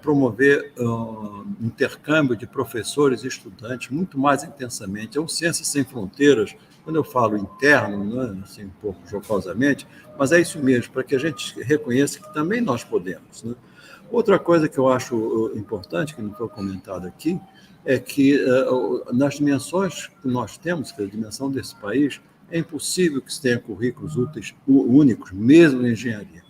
promover intercâmbio de professores e estudantes muito mais intensamente. É um Ciências Sem Fronteiras, quando eu falo interno, né, assim, um pouco jocosamente, mas é isso mesmo, para que a gente reconheça que também nós podemos, né? Outra coisa que eu acho importante, que não foi comentada aqui, é que nas dimensões que nós temos, que é a dimensão desse país, é impossível que se tenha currículos úteis, únicos, mesmo em engenharia.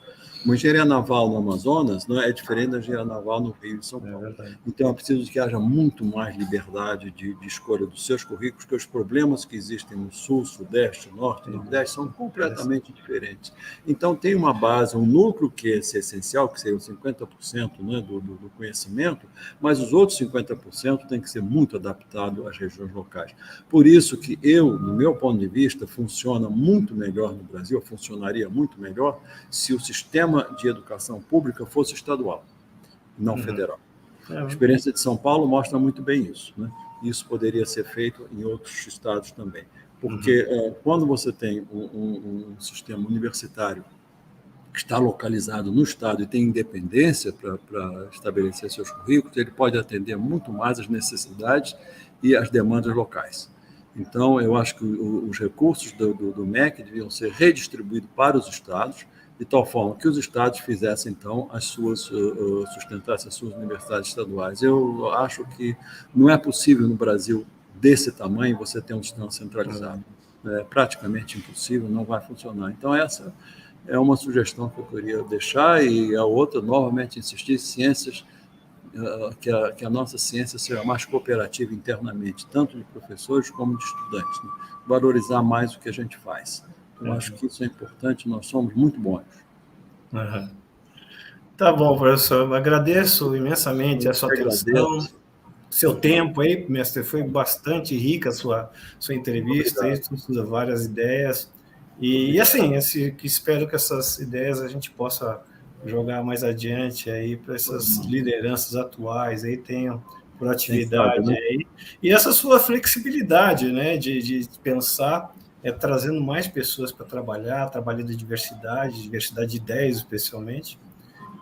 Uma engenharia naval no Amazonas não é diferente da engenharia naval no Rio de São Paulo. Então, é preciso que haja muito mais liberdade de escolha dos seus currículos, porque os problemas que existem no Sul, Sudeste, Norte e Nordeste são completamente diferentes. Então, tem uma base, um núcleo que é essencial, que seria os 50%, né, do conhecimento, mas os outros 50% tem que ser muito adaptado às regiões locais. Por isso que no meu ponto de vista, funciona muito melhor no Brasil, funcionaria muito melhor se o sistema de educação pública fosse estadual. não federal. A experiência de São Paulo mostra muito bem isso, né? Isso poderia ser feito em outros estados também. Porque quando você tem um sistema universitário que está localizado no estado e tem independência para estabelecer seus currículos, ele pode atender muito mais as necessidades e as demandas locais. Então, eu acho que os recursos do MEC deviam ser redistribuídos para os estados, de tal forma que os estados fizessem, então, sustentassem as suas universidades estaduais. Eu acho que não é possível no Brasil desse tamanho você ter um sistema centralizado. É praticamente impossível, não vai funcionar. Então, essa é uma sugestão que eu queria deixar, e a outra, novamente, insistir, ciências, que a nossa ciência seja mais cooperativa internamente, tanto de professores como de estudantes, né? Valorizar mais o que a gente faz. Eu acho que isso é importante, nós somos muito bons. Tá bom, professor, eu agradeço imensamente a sua atenção, seu tempo aí, mestre, foi bastante rica a sua entrevista, aí, várias ideias, e assim, espero que essas ideias a gente possa jogar mais adiante aí para essas lideranças atuais aí tenham proatividade, né? Aí, e essa sua flexibilidade, né, de pensar, trazendo mais pessoas para trabalhar de diversidade de ideias especialmente.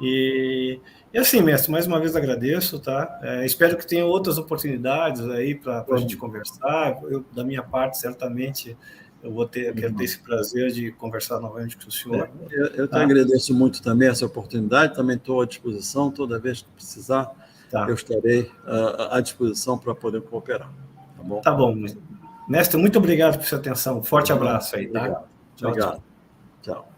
E assim, mestre, mais uma vez agradeço, tá? Espero que tenha outras oportunidades aí para a gente conversar. Eu, da minha parte, certamente, quero ter esse prazer de conversar novamente com o senhor. Eu te agradeço muito também essa oportunidade, também estou à disposição, toda vez que precisar, eu estarei à disposição para poder cooperar. Tá bom? Tá bom. Mestre, muito obrigado por sua atenção. Forte abraço aí, tá? Obrigado. Tchau.